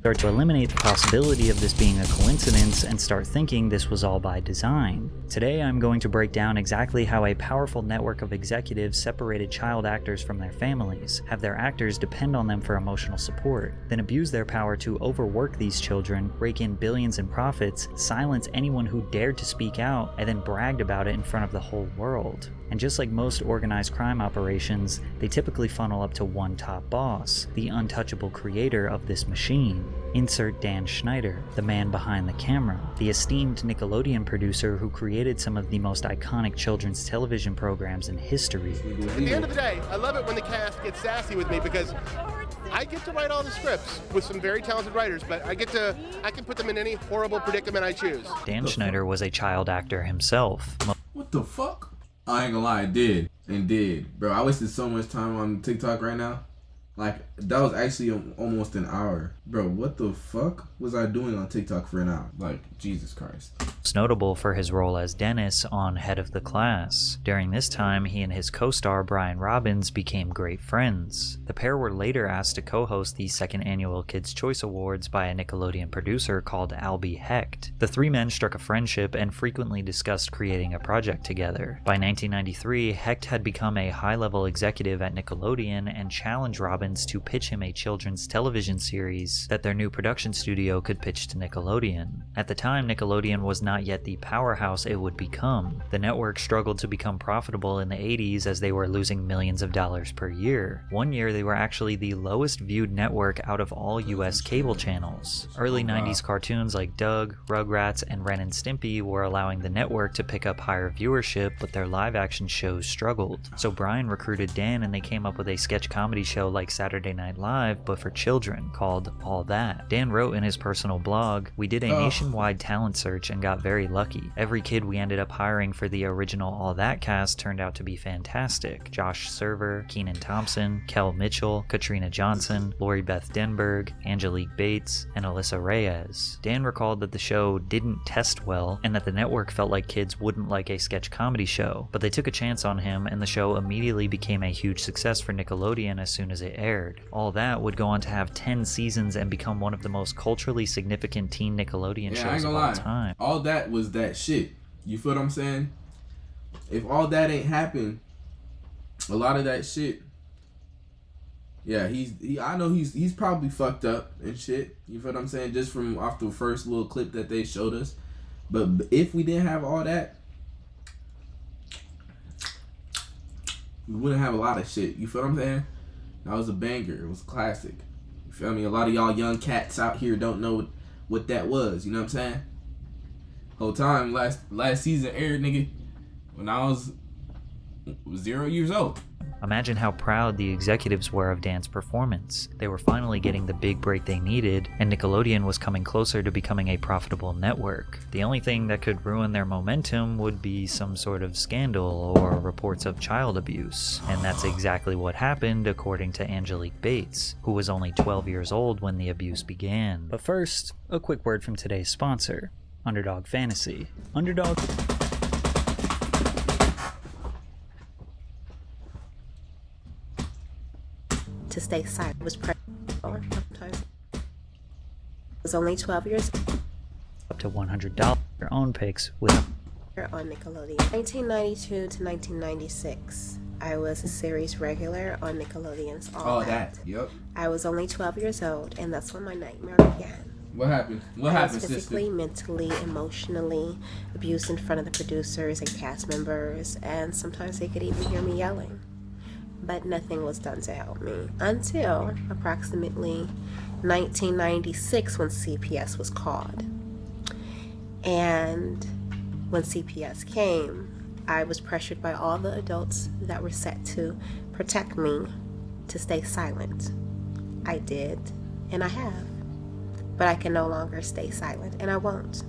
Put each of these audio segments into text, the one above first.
start to eliminate the possibility of this being a coincidence and start thinking this was all by design. Today I'm going to break down exactly how a powerful network of executives separated child actors from their families, have their actors depend on them for emotional support, then abuse their power to overwork these children, rake in billions in profits, silence anyone who dared to speak out, and then bragged about it in front of the whole world. And just like most organized crime operations, they typically funnel up to one top boss, the untouchable creator of this machine. Insert Dan Schneider, the man behind the camera, the esteemed Nickelodeon producer who created some of the most iconic children's television programs in history. At the end of the day, I love it when the cast gets sassy with me because I get to write all the scripts with some very talented writers, but I can put them in any horrible predicament I choose. Dan Schneider was a child actor himself. What the fuck? I ain't gonna lie, it did. Bro, I wasted so much time on TikTok right now. Like, that was actually almost an hour. Bro, what the fuck was I doing on TikTok for an hour? Like, Jesus Christ. Most notable for his role as Dennis on Head of the Class. During this time, he and his co-star Brian Robbins became great friends. The pair were later asked to co-host the second annual Kids' Choice Awards by a Nickelodeon producer called Albie Hecht. The three men struck a friendship and frequently discussed creating a project together. By 1993, Hecht had become a high-level executive at Nickelodeon and challenged Robbins to pitch him a children's television series that their new production studio could pitch to Nickelodeon. At the time, Nickelodeon was not yet the powerhouse it would become. The network struggled to become profitable in the 80s as they were losing millions of dollars per year. One year, they were actually the lowest viewed network out of all US cable channels. Early 90s cartoons like Doug, Rugrats, and Ren and Stimpy were allowing the network to pick up higher viewership, but their live-action shows struggled. So Brian recruited Dan and they came up with a sketch comedy show like Saturday Night Live, but for children, called All That. Dan wrote in his personal blog, "We did a nationwide talent search and got very lucky. Every kid we ended up hiring for the original All That cast turned out to be fantastic. Josh Server, Kenan Thompson, Kel Mitchell, Katrina Johnson, Lori Beth Denberg, Angelique Bates, and Alyssa Reyes." Dan recalled that the show didn't test well and that the network felt like kids wouldn't like a sketch comedy show, but they took a chance on him and the show immediately became a huge success for Nickelodeon as soon as it aired. All That would go on to have 10 seasons and become one of the most culturally significant teen Nickelodeon shows of all time. All That was that shit. You feel what I'm saying? If All That ain't happened, a lot of that shit, yeah, I know he's probably fucked up and shit. You feel what I'm saying? Just from off the first little clip that they showed us. But if we didn't have All That, we wouldn't have a lot of shit. You feel what I'm saying? That was a banger. It was a classic. You feel me? A lot of y'all young cats out here don't know what that was. You know what I'm saying? Whole time last season aired, nigga, when I was 0 years old. Imagine how proud the executives were of Dan's performance. They were finally getting the big break they needed, and Nickelodeon was coming closer to becoming a profitable network. The only thing that could ruin their momentum would be some sort of scandal or reports of child abuse. And that's exactly what happened, according to Angelique Bates, who was only 12 years old when the abuse began. But first, a quick word from today's sponsor, Underdog Fantasy. Underdog... to stay silent. Was sometimes. I was only 12 years. Up to $100. Your own picks with on Nickelodeon. 1992 to 1996. I was a series regular on Nickelodeon's All That. Yep. I was only 12 years old, and that's when my nightmare began. What happened? What I happened, was physically, sister? mentally, emotionally abused in front of the producers and cast members, and sometimes they could even hear me yelling. But nothing was done to help me until approximately 1996 when CPS was called. And when CPS came, I was pressured by all the adults that were set to protect me to stay silent. I did, and I have. But I can no longer stay silent, and I won't.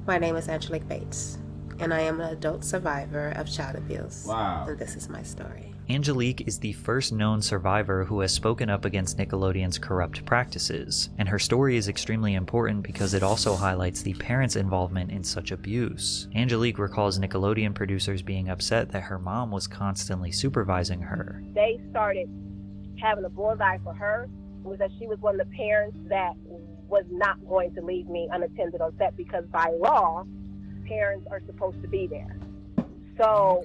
My name is Angelique Bates, and I am an adult survivor of child abuse. Wow. And this is my story. Angelique is the first known survivor who has spoken up against Nickelodeon's corrupt practices, and her story is extremely important because it also highlights the parents' involvement in such abuse. Angelique recalls Nickelodeon producers being upset that her mom was constantly supervising her. They started having a bullseye for her was that she was one of the parents that was not going to leave me unattended on set, because by law, parents are supposed to be there. So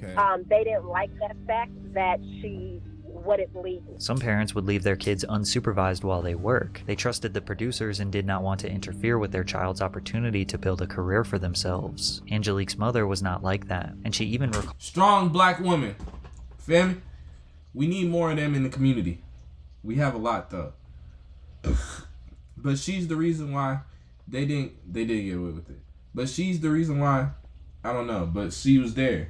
they didn't like that fact that she wouldn't leave me. Some parents would leave their kids unsupervised while they work. They trusted the producers and did not want to interfere with their child's opportunity to build a career for themselves. Angelique's mother was not like that, and she even strong black woman. Feel me? We need more of them in the community. We have a lot though. But she's the reason why they did get away with it. But she's the reason why, I don't know, but she was there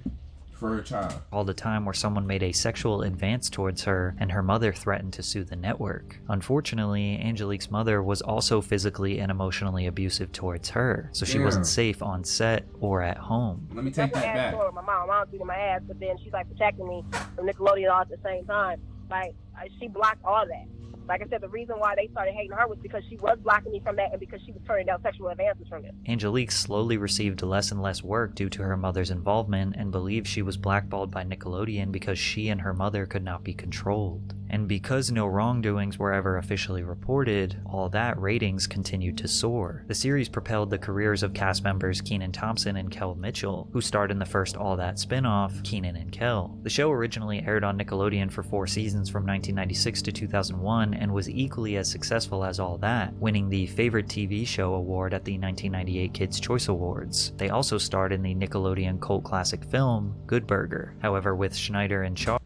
for her child. All the time where someone made a sexual advance towards her and her mother threatened to sue the network. Unfortunately, Angelique's mother was also physically and emotionally abusive towards her, so she wasn't safe on set or at home. Let me take that back. My mom beating my ass, but then she's like protecting me from Nickelodeon all at the same time. Like, she blocked all that. Like I said, the reason why they started hating her was because she was blocking me from that and because she was turning down sexual advances from it. Angelique slowly received less and less work due to her mother's involvement and believed she was blackballed by Nickelodeon because she and her mother could not be controlled. And because no wrongdoings were ever officially reported, all that ratings continued to soar. The series propelled the careers of cast members Kenan Thompson and Kel Mitchell, who starred in the first All That spin-off, Kenan and Kel. The show originally aired on Nickelodeon for 4 seasons from 1996 to 2001 and was equally as successful as All That, winning the Favorite TV Show award at the 1998 Kids' Choice Awards. They also starred in the Nickelodeon cult classic film, Good Burger. However, with Schneider in charge,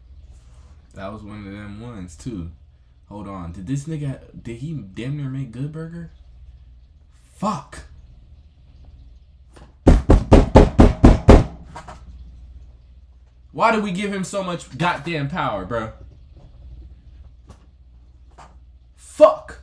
that was one of them ones too. Hold on. Did he damn near make Good Burger? Fuck. Why did we give him so much goddamn power, bro? Fuck.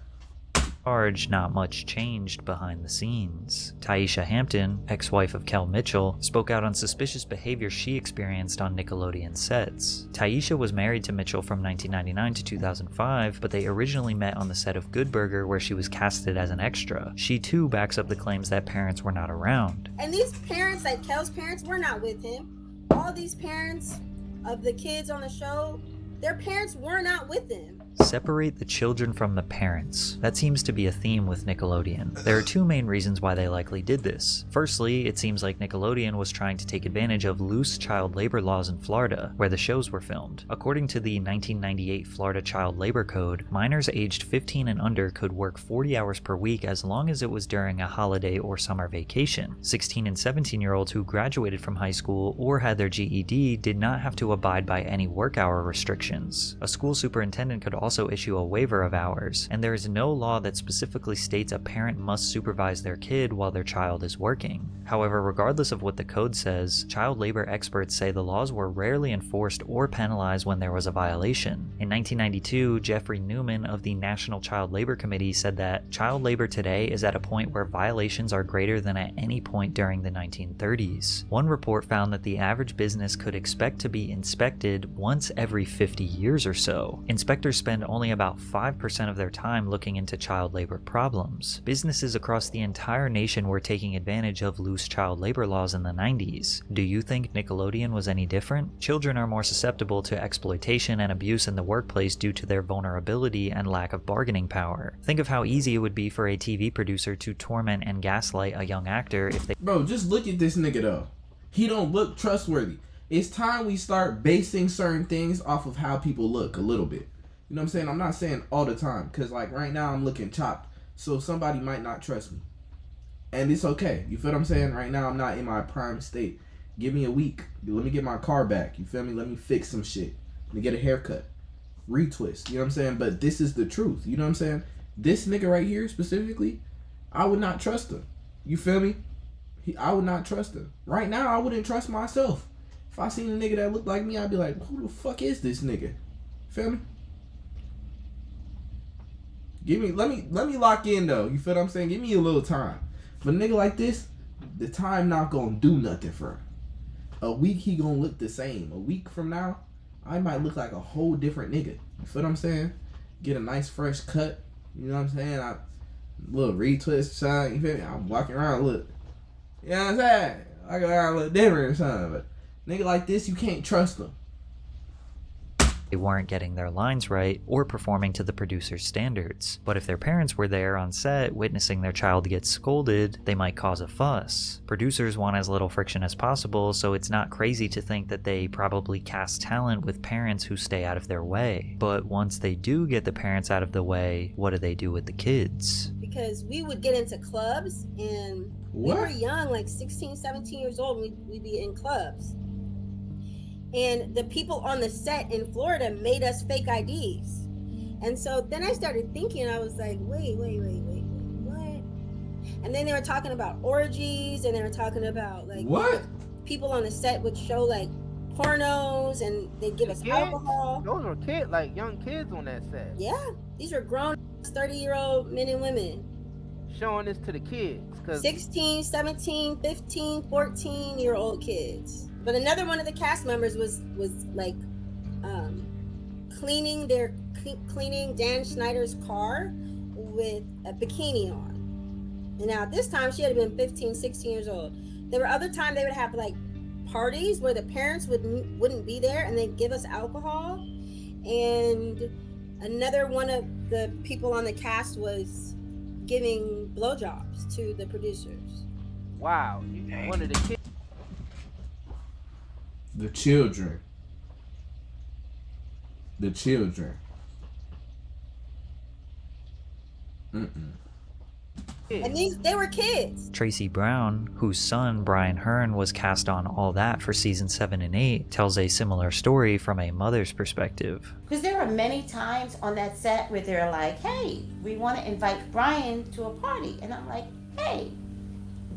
not much changed behind the scenes. Taisha Hampton, ex-wife of Kel Mitchell, spoke out on suspicious behavior she experienced on Nickelodeon sets. Taisha was married to Mitchell from 1999 to 2005, but they originally met on the set of Good Burger, where she was casted as an extra. She too backs up the claims that parents were not around. And these parents, like Kel's parents, were not with him. All these parents of the kids on the show, their parents were not with him. Separate the children from the parents. That seems to be a theme with Nickelodeon. There are two main reasons why they likely did this. Firstly, it seems like Nickelodeon was trying to take advantage of loose child labor laws in Florida, where the shows were filmed. According to the 1998 Florida Child Labor Code, minors aged 15 and under could work 40 hours per week as long as it was during a holiday or summer vacation. 16 and 17-year-olds who graduated from high school or had their GED did not have to abide by any work hour restrictions. A school superintendent could also issue a waiver of hours, and there is no law that specifically states a parent must supervise their kid while their child is working. However, regardless of what the code says, child labor experts say the laws were rarely enforced or penalized when there was a violation. In 1992, Jeffrey Newman of the National Child Labor Committee said that child labor today is at a point where violations are greater than at any point during the 1930s. One report found that the average business could expect to be inspected once every 50 years or so. Inspectors spend only about 5% of their time looking into child labor problems. Businesses across the entire nation were taking advantage of loose child labor laws in the 90s. Do you think Nickelodeon was any different? Children are more susceptible to exploitation and abuse in the workplace due to their vulnerability and lack of bargaining power. Think of how easy it would be for a TV producer to torment and gaslight a young actor if they— Bro, just look at this nigga though. He don't look trustworthy. It's time we start basing certain things off of how people look a little bit. You know what I'm saying? I'm not saying all the time, because like right now I'm looking chopped, so somebody might not trust me, and it's okay. You feel what I'm saying? Right now I'm not in my prime state. Give me a week. Let me get my car back. You feel me? Let me fix some shit. Let me get a haircut, retwist. You know what I'm saying? But this is the truth. You know what I'm saying? This nigga right here specifically, I would not trust him. You feel me? I would not trust him. Right now I wouldn't trust myself. If I seen a nigga that looked like me, I'd be like, who the fuck is this nigga? Feel me? Let me lock in though. You feel what I'm saying? Give me a little time. But a nigga like this, the time not gonna do nothing for him. A week he gonna look the same. A week from now, I might look like a whole different nigga. You feel what I'm saying? Get a nice fresh cut. You know what I'm saying? A little retwist shine. You feel me? I'm walking around look. You know what I'm saying? Walking around a little different or something. But nigga like this, you can't trust him. they weren't getting their lines right or performing to the producer's standards. But if their parents were there on set witnessing their child get scolded, they might cause a fuss. Producers want as little friction as possible, so it's not crazy to think that they probably cast talent with parents who stay out of their way. But once they do get the parents out of the way, what do they do with the kids? Because we would get into clubs, and we were young, like 16, 17 years old, we'd be in clubs. And the people on the set in Florida made us fake IDs. And so then I started thinking, I was like, wait, what? And then they were talking about orgies, and they were talking about like what? People on the set would show like pornos, and they'd give us alcohol. Those were kids, like young kids on that set. Yeah, these were grown 30-year-old men and women. Showing this to the kids. 16, 17, 15, 14-year-old kids. But another one of the cast members was like cleaning Dan Schneider's car with a bikini on. And now at this time she had been 15, 16 years old. There were other times they would have like parties where the parents wouldn't be there, and they'd give us alcohol. And another one of the people on the cast was giving blowjobs to the producers. Wow. One of the kids. The children. And they were kids. Tracy Brown, whose son Brian Hearn was cast on All That for season 7 and 8, tells a similar story from a mother's perspective. Because there were many times on that set where they're like, hey, we want to invite Brian to a party. And I'm like, hey,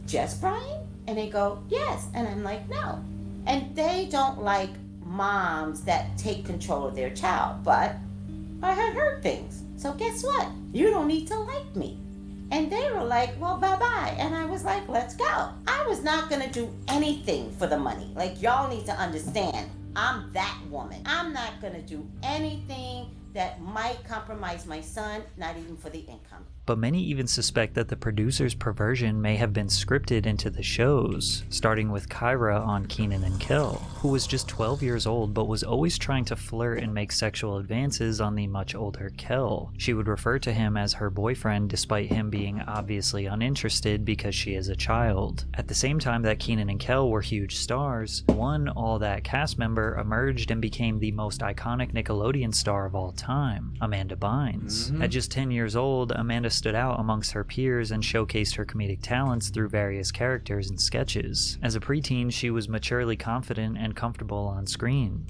just Brian? And they go, yes. And I'm like, no. And they don't like moms that take control of their child. But I had heard things. So guess what? You don't need to like me. And they were like, well, bye-bye. And I was like, let's go. I was not going to do anything for the money. Like, y'all need to understand, I'm that woman. I'm not going to do anything that might compromise my son, not even for the income. But many even suspect that the producer's perversion may have been scripted into the shows, starting with Kyra on Kenan and Kel, who was just 12 years old but was always trying to flirt and make sexual advances on the much older Kel. She would refer to him as her boyfriend despite him being obviously uninterested because she is a child. At the same time that Kenan and Kel were huge stars, one All That cast member emerged and became the most iconic Nickelodeon star of all time, Amanda Bynes. At just 10 years old, Amanda stood out amongst her peers and showcased her comedic talents through various characters and sketches. As a preteen, she was maturely confident and comfortable on screen.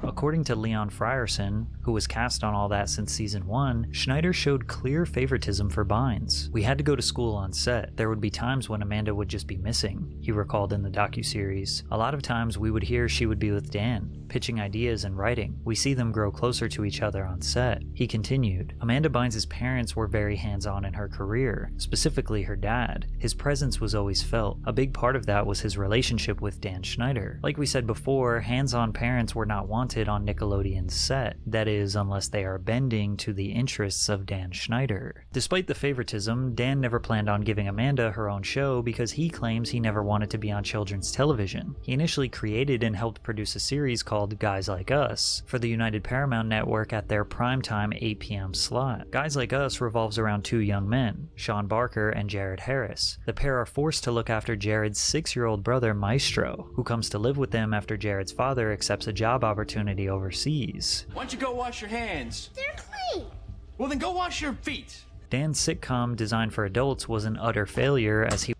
According to Leon Frierson, who was cast on All That since season 1, Schneider showed clear favoritism for Bynes. We had to go to school on set. There would be times when Amanda would just be missing, he recalled in the docuseries. A lot of times we would hear she would be with Dan, pitching ideas and writing. We see them grow closer to each other on set. He continued, Amanda Bynes' parents were very hands-on in her career, specifically her dad. His presence was always felt. A big part of that was his relationship with Dan Schneider. Like we said before, hands-on parents were not wanted on Nickelodeon's set. That is, unless they are bending to the interests of Dan Schneider. Despite the favoritism, Dan never planned on giving Amanda her own show because he claims he never wanted to be on children's television. He initially created and helped produce a series called Guys Like Us for the United Paramount Network at their primetime 8 p.m. slot. Guys Like Us revolves around two young men, Sean Barker and Jared Harris. The pair are forced to look after Jared's 6-year-old brother Maestro, who comes to live with them after Jared's father accepts a job opportunity overseas. Why don't you go wash your hands? They're clean. Well, then go wash your feet. Dan's sitcom designed for adults was an utter failure as he...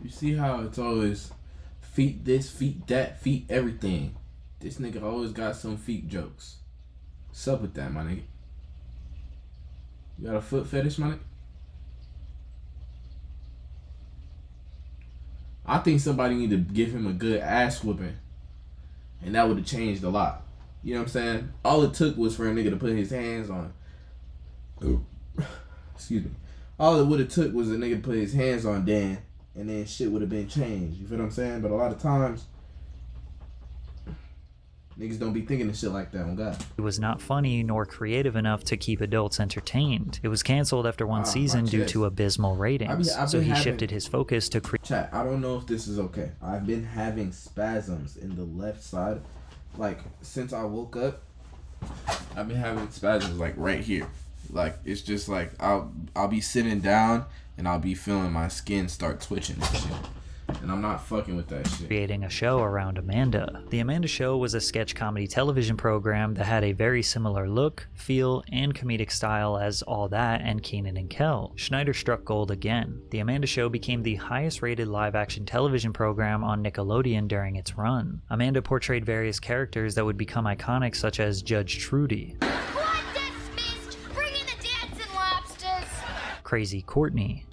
You see how it's always feet this, feet that, feet everything. This nigga always got some feet jokes. What's up with that, my nigga? You got a foot fetish, my nigga? I think somebody need to give him a good ass whooping. And that would have changed a lot. You know what I'm saying? All it took was for a nigga to put his hands on. Excuse me. All it would have took was a nigga to put his hands on Dan, and then shit would have been changed. You feel what I'm saying? But a lot of times, niggas don't be thinking of shit like that on God. It was not funny nor creative enough to keep adults entertained. It was canceled after one season due to abysmal ratings, so he shifted his focus to Chat, I don't know if this is okay. I've been having spasms in the left side like since I woke up, I've been having spasms like right here. Like it's just like I'll be sitting down and I'll be feeling my skin start twitching and shit. And I'm not fucking with that shit. Creating a show around Amanda. The Amanda Show was a sketch comedy television program that had a very similar look, feel, and comedic style as All That and Kenan and Kel. Schneider struck gold again. The Amanda Show became the highest rated live-action television program on Nickelodeon during its run. Amanda portrayed various characters that would become iconic, such as Judge Trudy, Crazy Courtney,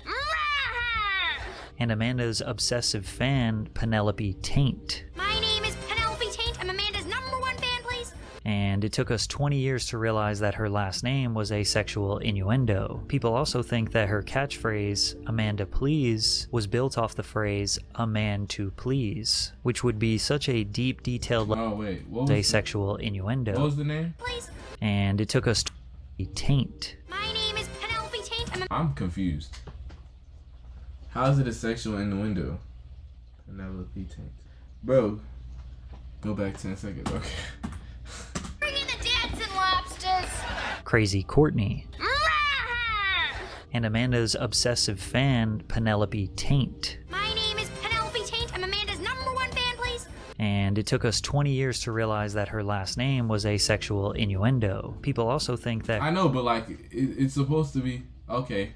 and Amanda's obsessive fan, Penelope Taint. My name is Penelope Taint. I'm Amanda's #1 fan, please. And it took us 20 years to realize that her last name was a sexual innuendo. People also think that her catchphrase, Amanda Please, was built off the phrase, a man to please, which would be such a deep, detailed sexual innuendo. What was the name? Please. And it took us Taint. My name is Penelope Taint. I'm confused. How is it a sexual innuendo? Penelope Taint. Bro, go back 10 seconds, okay. Bring in the dancing lobsters. Crazy Courtney. And Amanda's obsessive fan, Penelope Taint. My name is Penelope Taint. I'm Amanda's #1 fan, please. And it took us 20 years to realize that her last name was a sexual innuendo. People also think that... I know, but like, it's supposed to be... Okay.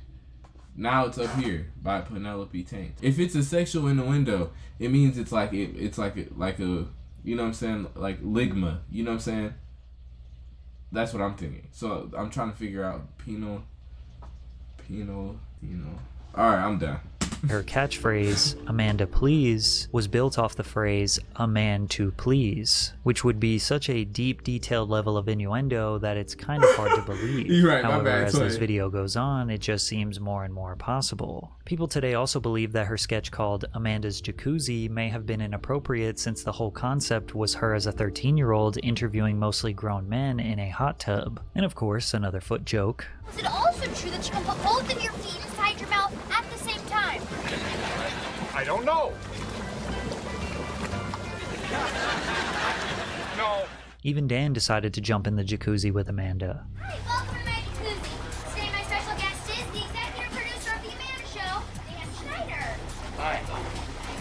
Now it's up here by Penelope Taint. If it's a sexual innuendo, it means it's like a, you know what I'm saying, like ligma. You know what I'm saying? That's what I'm thinking. So I'm trying to figure out penal. All right, I'm done. Her catchphrase, Amanda Please, was built off the phrase, a man to please, which would be such a deep, detailed level of innuendo that it's kind of hard to believe. You're right, However, my bad. as this video goes on, it just seems more and more possible. People today also believe that her sketch called Amanda's Jacuzzi may have been inappropriate since the whole concept was her as a 13-year-old interviewing mostly grown men in a hot tub. And of course, another foot joke. Is it also true that you can put both of your feet inside your mouth at the same time? I don't know. No. Even Dan decided to jump in the jacuzzi with Amanda. Hi, welcome to my jacuzzi. Today my special guest is the executive producer of The Amanda Show, Dan Schneider. Hi.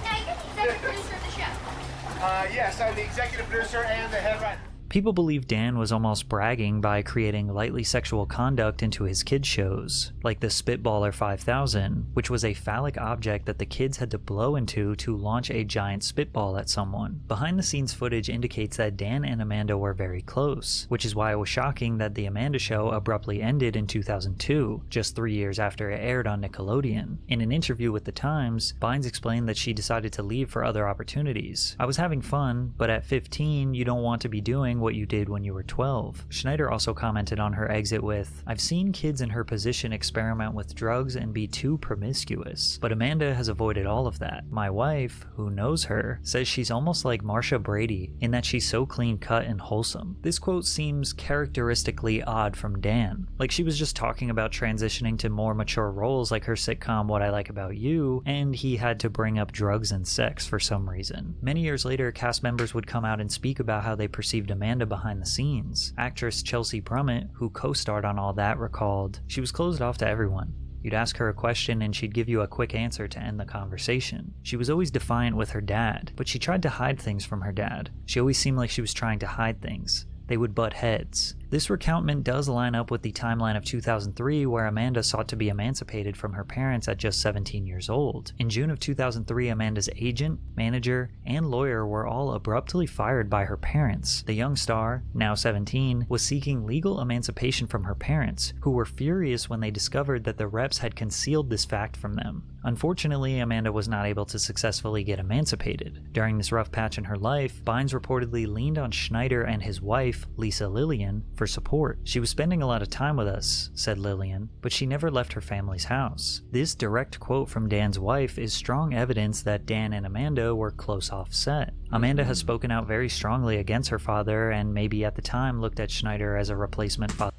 Now, you're the executive producer of the show. Yes, I'm the executive producer and the head writer. People believe Dan was almost bragging by creating lightly sexual conduct into his kids' shows, like the Spitballer 5000, which was a phallic object that the kids had to blow into to launch a giant spitball at someone. Behind-the-scenes footage indicates that Dan and Amanda were very close, which is why it was shocking that The Amanda Show abruptly ended in 2002, just 3 years after it aired on Nickelodeon. In an interview with The Times, Bynes explained that she decided to leave for other opportunities. I was having fun, but at 15, you don't want to be doing what you did when you were 12. Schneider also commented on her exit with, I've seen kids in her position experiment with drugs and be too promiscuous, but Amanda has avoided all of that. My wife, who knows her, says she's almost like Marsha Brady in that she's so clean-cut and wholesome. This quote seems characteristically odd from Dan, like she was just talking about transitioning to more mature roles like her sitcom What I Like About You, and he had to bring up drugs and sex for some reason. Many years later, cast members would come out and speak about how they perceived Amanda behind the scenes. Actress Chelsea Brummett, who co-starred on All That, recalled, she was closed off to everyone. You'd ask her a question and she'd give you a quick answer to end the conversation. She was always defiant with her dad, but she tried to hide things from her dad. She always seemed like she was trying to hide things. They would butt heads. This recountment does line up with the timeline of 2003 where Amanda sought to be emancipated from her parents at just 17 years old. In June of 2003, Amanda's agent, manager, and lawyer were all abruptly fired by her parents. The young star, now 17, was seeking legal emancipation from her parents, who were furious when they discovered that the reps had concealed this fact from them. Unfortunately, Amanda was not able to successfully get emancipated. During this rough patch in her life, Bynes reportedly leaned on Schneider and his wife, Lisa Lillian, for support. She was spending a lot of time with us, said Lillian, but she never left her family's house. This direct quote from Dan's wife is strong evidence that Dan and Amanda were close off set. Amanda has spoken out very strongly against her father and maybe at the time looked at Schneider as a replacement father.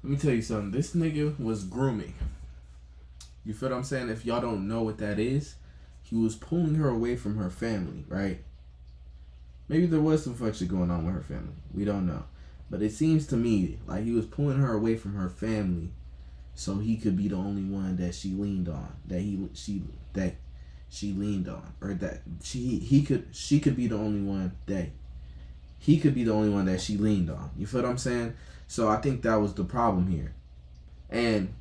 Let me tell you something. This nigga was grooming. You feel what I'm saying? If y'all don't know what that is, he was pulling her away from her family, right? Maybe there was some fuck shit going on with her family. We don't know. But it seems to me like he was pulling her away from her family so he could be the only one that she leaned on. She leaned on. Or that she could be the only one that he could be the only one that she leaned on. You feel what I'm saying? So I think that was the problem here. And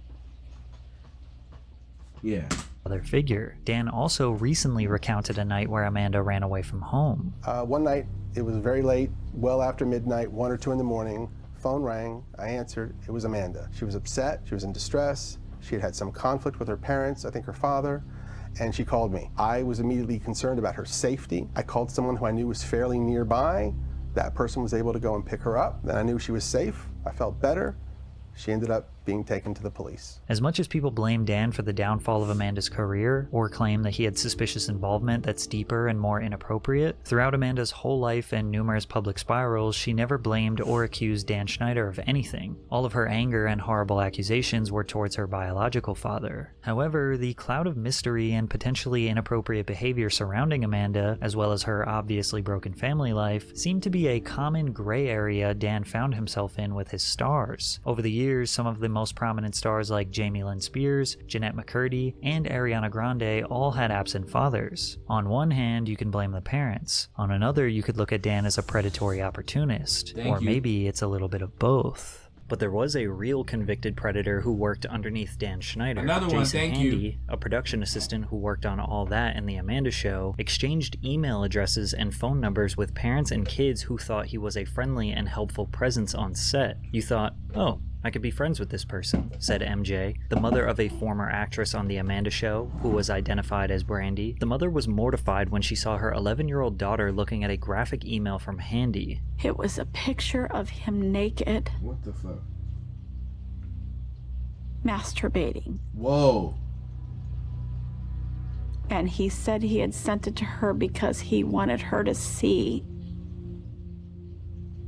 yeah. Other figure. Dan also recently recounted a night where Amanda ran away from home. One night, it was very late, well after midnight, 1 or 2 in the morning. Phone rang. I answered. It was Amanda. She was upset. She was in distress. She had had some conflict with her parents, I think her father, and she called me. I was immediately concerned about her safety. I called someone who I knew was fairly nearby. That person was able to go and pick her up. Then I knew she was safe. I felt better. She ended up being taken to the police. As much as people blame Dan for the downfall of Amanda's career, or claim that he had suspicious involvement that's deeper and more inappropriate, throughout Amanda's whole life and numerous public spirals, she never blamed or accused Dan Schneider of anything. All of her anger and horrible accusations were towards her biological father. However, the cloud of mystery and potentially inappropriate behavior surrounding Amanda, as well as her obviously broken family life, seemed to be a common gray area Dan found himself in with his stars. Over the years, some of the most prominent stars like Jamie Lynn Spears, Jeanette McCurdy, and Ariana Grande all had absent fathers. On one hand, you can blame the parents. On another, you could look at Dan as a predatory opportunist. Maybe it's a little bit of both. But there was a real convicted predator who worked underneath Dan Schneider. Jason Handy, a production assistant who worked on All That and The Amanda Show, exchanged email addresses and phone numbers with parents and kids who thought he was a friendly and helpful presence on set. You thought, oh, I could be friends with this person, said MJ, the mother of a former actress on The Amanda Show, who was identified as Brandy. The mother was mortified when she saw her 11-year-old daughter looking at a graphic email from Handy. It was a picture of him naked. What the fuck? Masturbating. Whoa. And he said he had sent it to her because he wanted her to see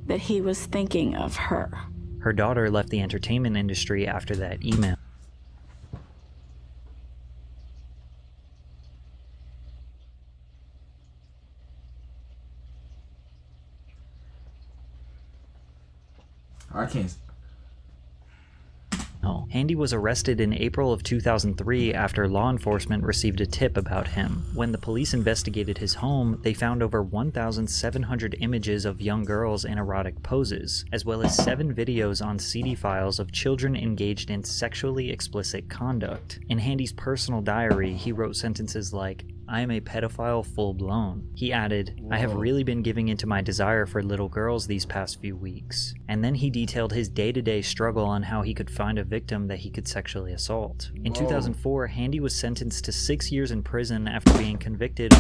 that he was thinking of her. Her daughter left the entertainment industry after that email. I can't. Handy was arrested in April of 2003 after law enforcement received a tip about him. When the police investigated his home, they found over 1,700 images of young girls in erotic poses, as well as 7 videos on CD files of children engaged in sexually explicit conduct. In Handy's personal diary, he wrote sentences like, "I am a pedophile full-blown." He added, "I have really been giving into my desire for little girls these past few weeks." And then he detailed his day-to-day struggle on how he could find a victim that he could sexually assault. In 2004, Handy was sentenced to 6 years in prison after being convicted.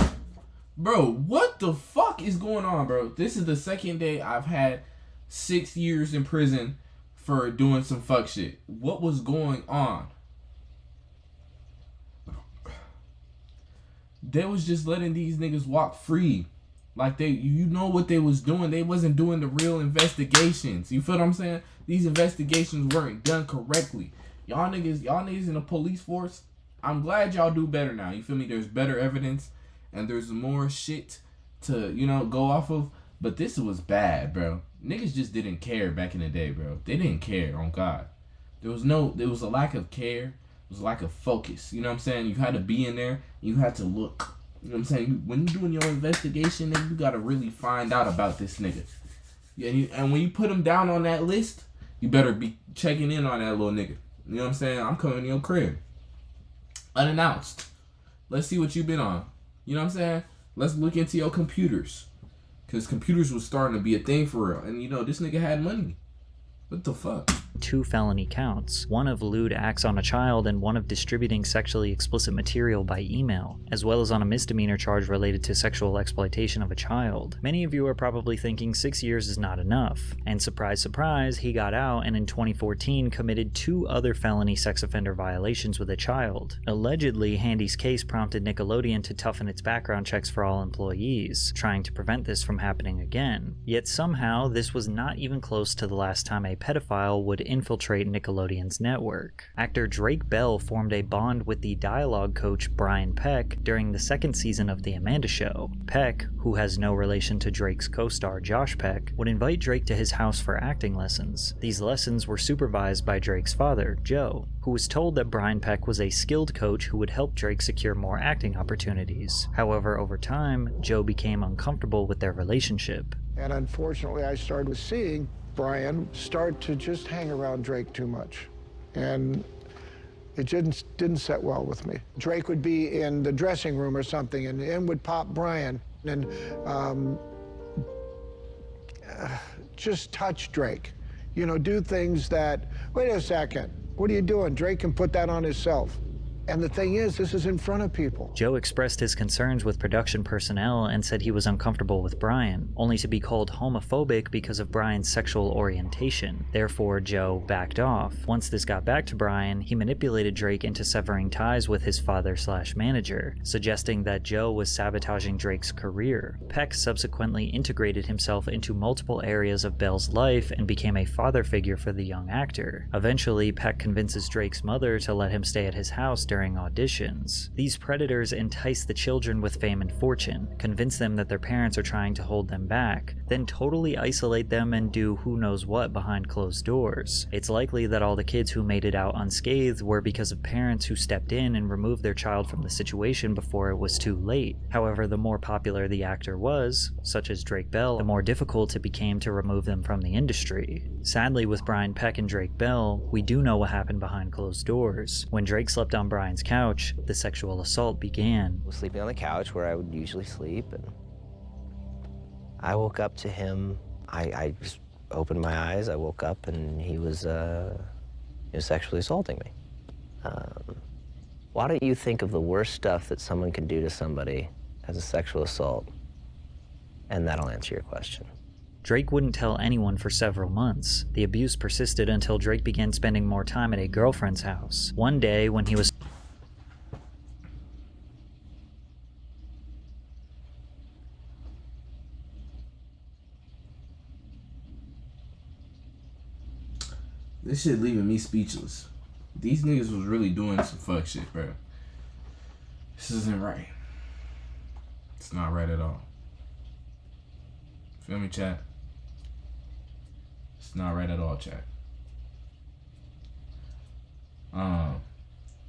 Bro, what the fuck is going on, bro? This is the second day I've had 6 years in prison for doing some fuck shit. What was going on? They was just letting these niggas walk free. Like you know what they was doing. They wasn't doing the real investigations. You feel what I'm saying? These investigations weren't done correctly. Y'all niggas in the police force, I'm glad y'all do better now. You feel me? There's better evidence and there's more shit to, go off of. But this was bad, bro. Niggas just didn't care back in the day, bro. They didn't care, on God. There was a lack of care. It was a lack of focus. You know what I'm saying? You had to be in there. You had to look. You know what I'm saying? When you're doing your investigation, nigga, you got to really find out about this nigga. And when you put him down on that list, you better be checking in on that little nigga. You know what I'm saying? I'm coming to your crib. Unannounced. Let's see what you've been on. You know what I'm saying? Let's look into your computers. Because computers was starting to be a thing for real. And this nigga had money. What the fuck? 2 felony counts, one of lewd acts on a child and one of distributing sexually explicit material by email, as well as on a misdemeanor charge related to sexual exploitation of a child. Many of you are probably thinking 6 years is not enough, and surprise surprise, he got out and in 2014 committed 2 other felony sex offender violations with a child. Allegedly, Handy's case prompted Nickelodeon to toughen its background checks for all employees, trying to prevent this from happening again. Yet somehow, this was not even close to the last time a pedophile would infiltrate Nickelodeon's network. Actor Drake Bell formed a bond with the dialogue coach Brian Peck during the second season of The Amanda Show. Peck, who has no relation to Drake's co-star Josh Peck, would invite Drake to his house for acting lessons. These lessons were supervised by Drake's father, Joe, who was told that Brian Peck was a skilled coach who would help Drake secure more acting opportunities. However, over time, Joe became uncomfortable with their relationship. And unfortunately, I started seeing Brian start to just hang around Drake too much. And it didn't set well with me. Drake would be in the dressing room or something, and in would pop Brian and just touch Drake. You know, do things that, wait a second, what are you doing? Drake can put that on himself. And the thing is, this is in front of people. Joe expressed his concerns with production personnel and said he was uncomfortable with Brian, only to be called homophobic because of Brian's sexual orientation. Therefore, Joe backed off. Once this got back to Brian, he manipulated Drake into severing ties with his father/manager, suggesting that Joe was sabotaging Drake's career. Peck subsequently integrated himself into multiple areas of Bell's life and became a father figure for the young actor. Eventually, Peck convinces Drake's mother to let him stay at his house during auditions. These predators entice the children with fame and fortune, convince them that their parents are trying to hold them back, then totally isolate them and do who knows what behind closed doors. It's likely that all the kids who made it out unscathed were because of parents who stepped in and removed their child from the situation before it was too late. However, the more popular the actor was, such as Drake Bell, the more difficult it became to remove them from the industry. Sadly, with Brian Peck and Drake Bell, we do know what happened behind closed doors. When Drake slept on Brian's couch, the sexual assault began. I was sleeping on the couch where I would usually sleep, and I woke up to him. I just opened my eyes, I woke up, and he was sexually assaulting me. Why don't you think of the worst stuff that someone can do to somebody as a sexual assault, and that'll answer your question. Drake wouldn't tell anyone for several months. The abuse persisted until Drake began spending more time at a girlfriend's house. One day, when he was This shit leaving me speechless. These niggas was really doing some fuck shit, bro. This isn't right. It's not right at all. Feel me, chat? It's not right at all, chat. You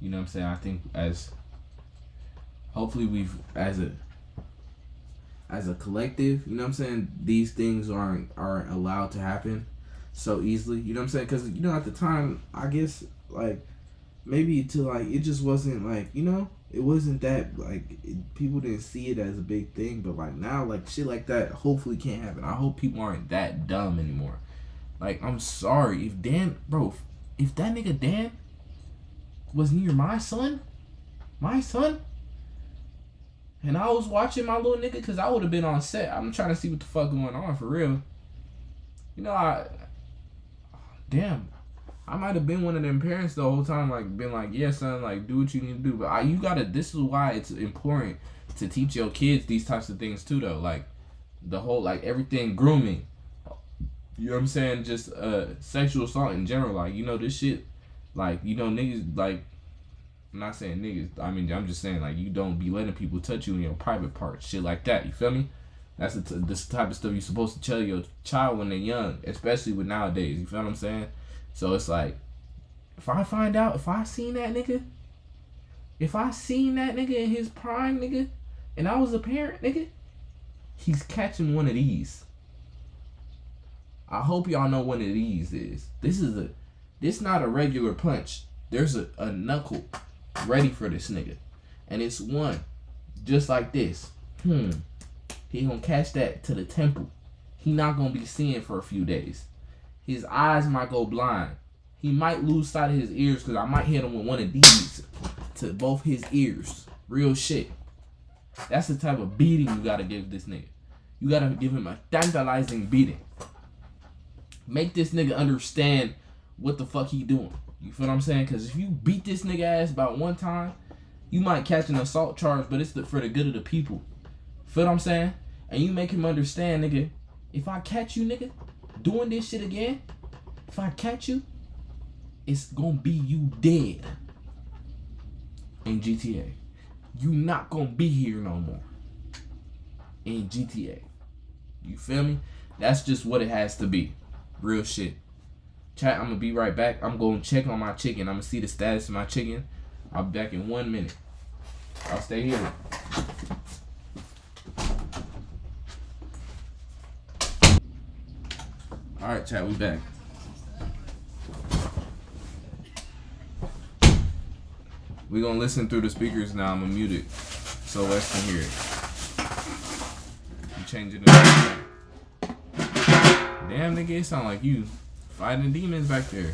know what I'm saying? I think hopefully we've, as a collective, you know what I'm saying, these things aren't allowed to happen so easily, you know what I'm saying? Because, you know, at the time, I guess, like, maybe it just wasn't, like, you know, it wasn't that, like, people didn't see it as a big thing, but, like, now, like, shit like that hopefully can't happen. I hope people aren't that dumb anymore. Like, I'm sorry, if that nigga Dan was near my son, and I was watching my little nigga, because I would have been on set. I'm trying to see what the fuck going on, for real. You know, I might have been one of them parents the whole time, like, been like, yeah, son, like, do what you need to do. But this is why it's important to teach your kids these types of things too, though. Like, the whole, like, everything, grooming. You know what I'm saying? Just sexual assault in general. Like, you know, this shit, like, you know, niggas, like, I'm not saying niggas, I mean, I'm just saying, like, you don't be letting people touch you in your private parts, shit like that, you feel me? That's this type of stuff you're supposed to tell your child when they're young, especially with nowadays, you feel what I'm saying? So it's like, if I seen that nigga in his prime, nigga, and I was a parent, nigga, he's catching one of these. I hope y'all know one of these is. This not a regular punch. There's a knuckle ready for this nigga. And it's one, just like this. He gonna catch that to the temple. He not gonna be seeing for a few days. His eyes might go blind. He might lose sight of his ears, because I might hit him with one of these to both his ears. Real shit. That's the type of beating you gotta give this nigga. You gotta give him a tantalizing beating. Make this nigga understand what the fuck he doing. You feel what I'm saying? Because if you beat this nigga ass about one time, you might catch an assault charge, but it's for the good of the people. Feel what I'm saying? And you make him understand, nigga, if I catch you, nigga, doing this shit again, if I catch you, it's gonna be you dead in GTA. You not gonna be here no more in GTA. You feel me? That's just what it has to be. Real shit. Chat, I'm gonna be right back. I'm gonna check on my chicken. I'm gonna see the status of my chicken. I'll be back in 1 minute. I'll stay here. Alright, chat, we back. We're gonna listen through the speakers now. I'm gonna mute it so Wes can hear it. You changing it up. Damn, nigga, it sound like you fighting demons back there.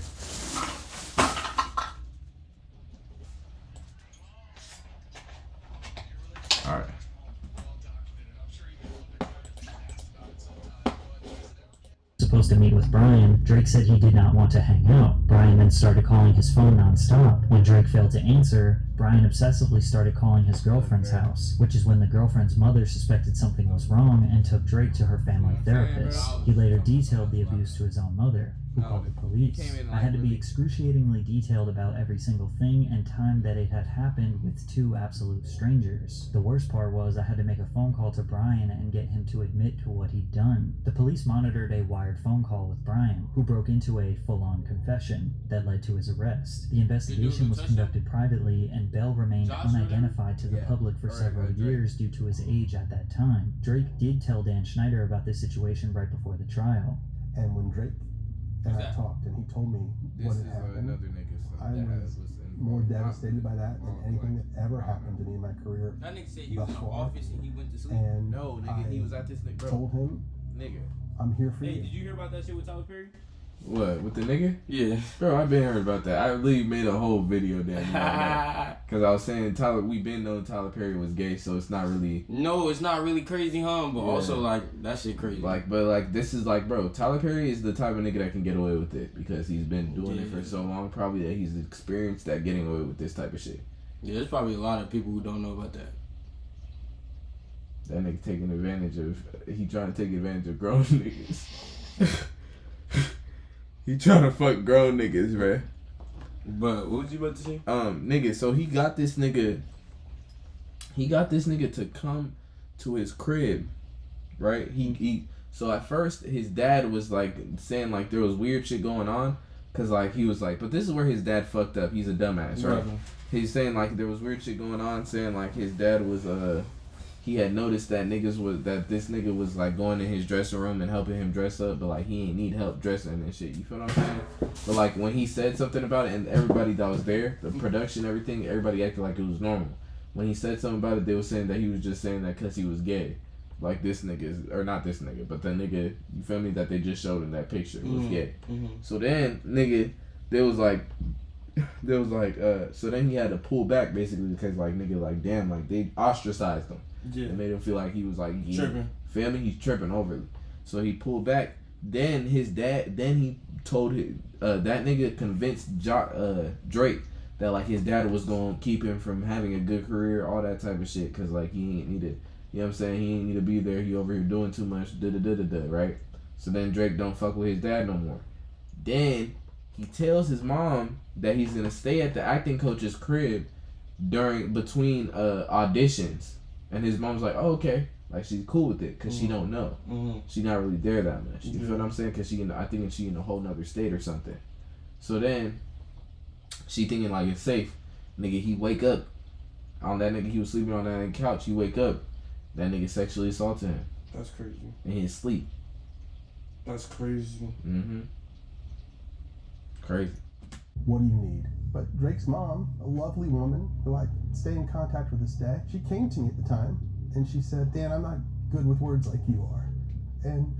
Alright. Supposed to meet with Brian, Drake said he did not want to hang out. Brian then started calling his phone nonstop. When Drake failed to answer, Brian obsessively started calling his girlfriend's house, which is when the girlfriend's mother suspected something was wrong and took Drake to her family therapist. He later detailed the abuse to his own mother, who called the police. I had to be excruciatingly detailed about every single thing and time that it had happened with two absolute strangers. The worst part was I had to make a phone call to Brian and get him to admit to what he'd done. The police monitored a wired phone call with Brian, who broke into a full-on confession that led to his arrest. The investigation was conducted privately, and Bell remained unidentified to the public for several years due to his age at that time. Drake did tell Dan Schneider about this situation right before the trial. And when Drake and I talked, and he told me what had happened, I was more devastated by that than anything that ever happened to me in my career. That nigga said he was in the office and he went to sleep. And no, nigga, he was at this nigga, bro. Told him, nigga, I'm here for you. Hey, did you hear about that shit with Tyler Perry? What, with the nigga? Yeah. Bro, I've been heard about that. I really made a whole video down there. Because I was saying we been knowing Tyler Perry was gay, so it's not really... No, it's not really crazy, huh? But also, like, that shit crazy. But this is like, bro, Tyler Perry is the type of nigga that can get away with it. Because he's been doing it for so long, probably, that he's experienced that getting away with this type of shit. Yeah, there's probably a lot of people who don't know about that. That nigga taking advantage of... He trying to take advantage of grown niggas. He trying to fuck grown niggas, man. But what was you about to say? Nigga, so he got this nigga to come to his crib, right? So at first his dad was like saying like there was weird shit going on, cause like he was like, but this is where his dad fucked up. He's a dumbass, right? He's saying like there was weird shit going on, saying like his dad was he had noticed that this nigga was like going in his dressing room and helping him dress up, but like he ain't need help dressing and shit. You feel what I'm saying? But like when he said something about it and everybody that was there, the production, everything, everybody acted like it was normal. When he said something about it, they were saying that he was just saying that because he was gay. Like this nigga, or not this nigga, but the nigga, you feel me, that they just showed in that picture was gay. So then, nigga, so then he had to pull back basically because like nigga, like damn, like they ostracized him. Yeah. It made him feel like he was like tripping. Feel me? He's tripping overly. So he pulled back. Then his dad. Then he told that nigga convinced Drake that like his dad was gonna keep him from having a good career, all that type of shit. Cause like he ain't need to. You know what I'm saying? He ain't need to be there. He over here doing too much. Right? So then Drake don't fuck with his dad no more. Then he tells his mom that he's gonna stay at the acting coach's crib between auditions. And his mom's like, oh, okay. Like, she's cool with it because she don't know. She not really there that much. You feel what I'm saying? Because I think she in a whole nother state or something. So then, she thinking like it's safe. Nigga, he wake up. On that nigga, he was sleeping on that couch. He wake up. That nigga sexually assaulted him. That's crazy. In his sleep. That's crazy. Crazy. What do you need? But Drake's mom, a lovely woman who I stay in contact with this day, she came to me at the time and she said, Dan, I'm not good with words like you are. And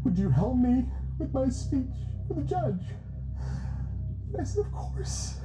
would you help me with my speech for the judge? And I said, of course.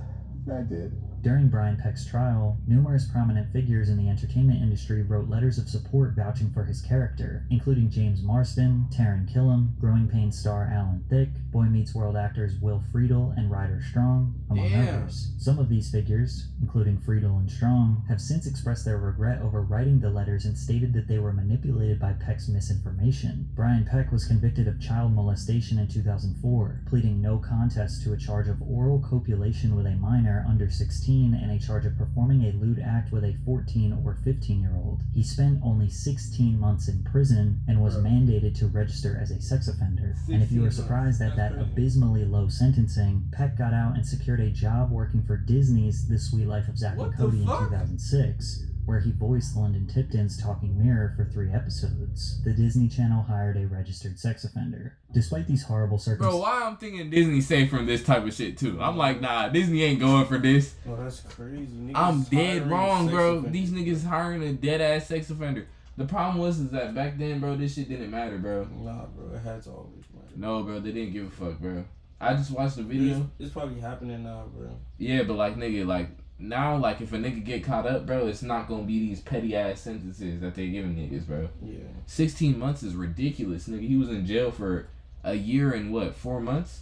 And I did. During Brian Peck's trial, numerous prominent figures in the entertainment industry wrote letters of support vouching for his character, including James Marsden, Taran Killam, Growing Pains star Alan Thicke, Boy Meets World actors Will Friedle and Ryder Strong, among others. Some of these figures, including Friedle and Strong, have since expressed their regret over writing the letters and stated that they were manipulated by Peck's misinformation. Brian Peck was convicted of child molestation in 2004, pleading no contest to a charge of oral copulation with a minor under 16 and a charge of performing a lewd act with a 14 or 15-year-old. He spent only 16 months in prison and was mandated to register as a sex offender. And if you are surprised at that abysmally low sentencing, Peck got out and secured a job working for Disney's The Sweet Life of Zack and Cody in 2006, where he voiced London Tipton's talking mirror for 3 episodes. The Disney Channel hired a registered sex offender. Despite these horrible circumstances... Bro, why I'm thinking Disney's safe from this type of shit too? I'm like, nah, Disney ain't going for this. Oh, that's crazy. Niggas I'm dead wrong, bro. Offender. These niggas hiring a dead-ass sex offender. The problem is that back then, bro, this shit didn't matter, bro. Nah, bro, it had to always matter. No, bro, they didn't give a fuck, bro. I just watched the video. It's probably happening now, bro. Yeah, but like, nigga, like, now, like, if a nigga get caught up, bro, it's not gonna be these petty-ass sentences that they giving niggas, bro. Yeah. 16 months is ridiculous, nigga. He was in jail for a year and, what, 4 months?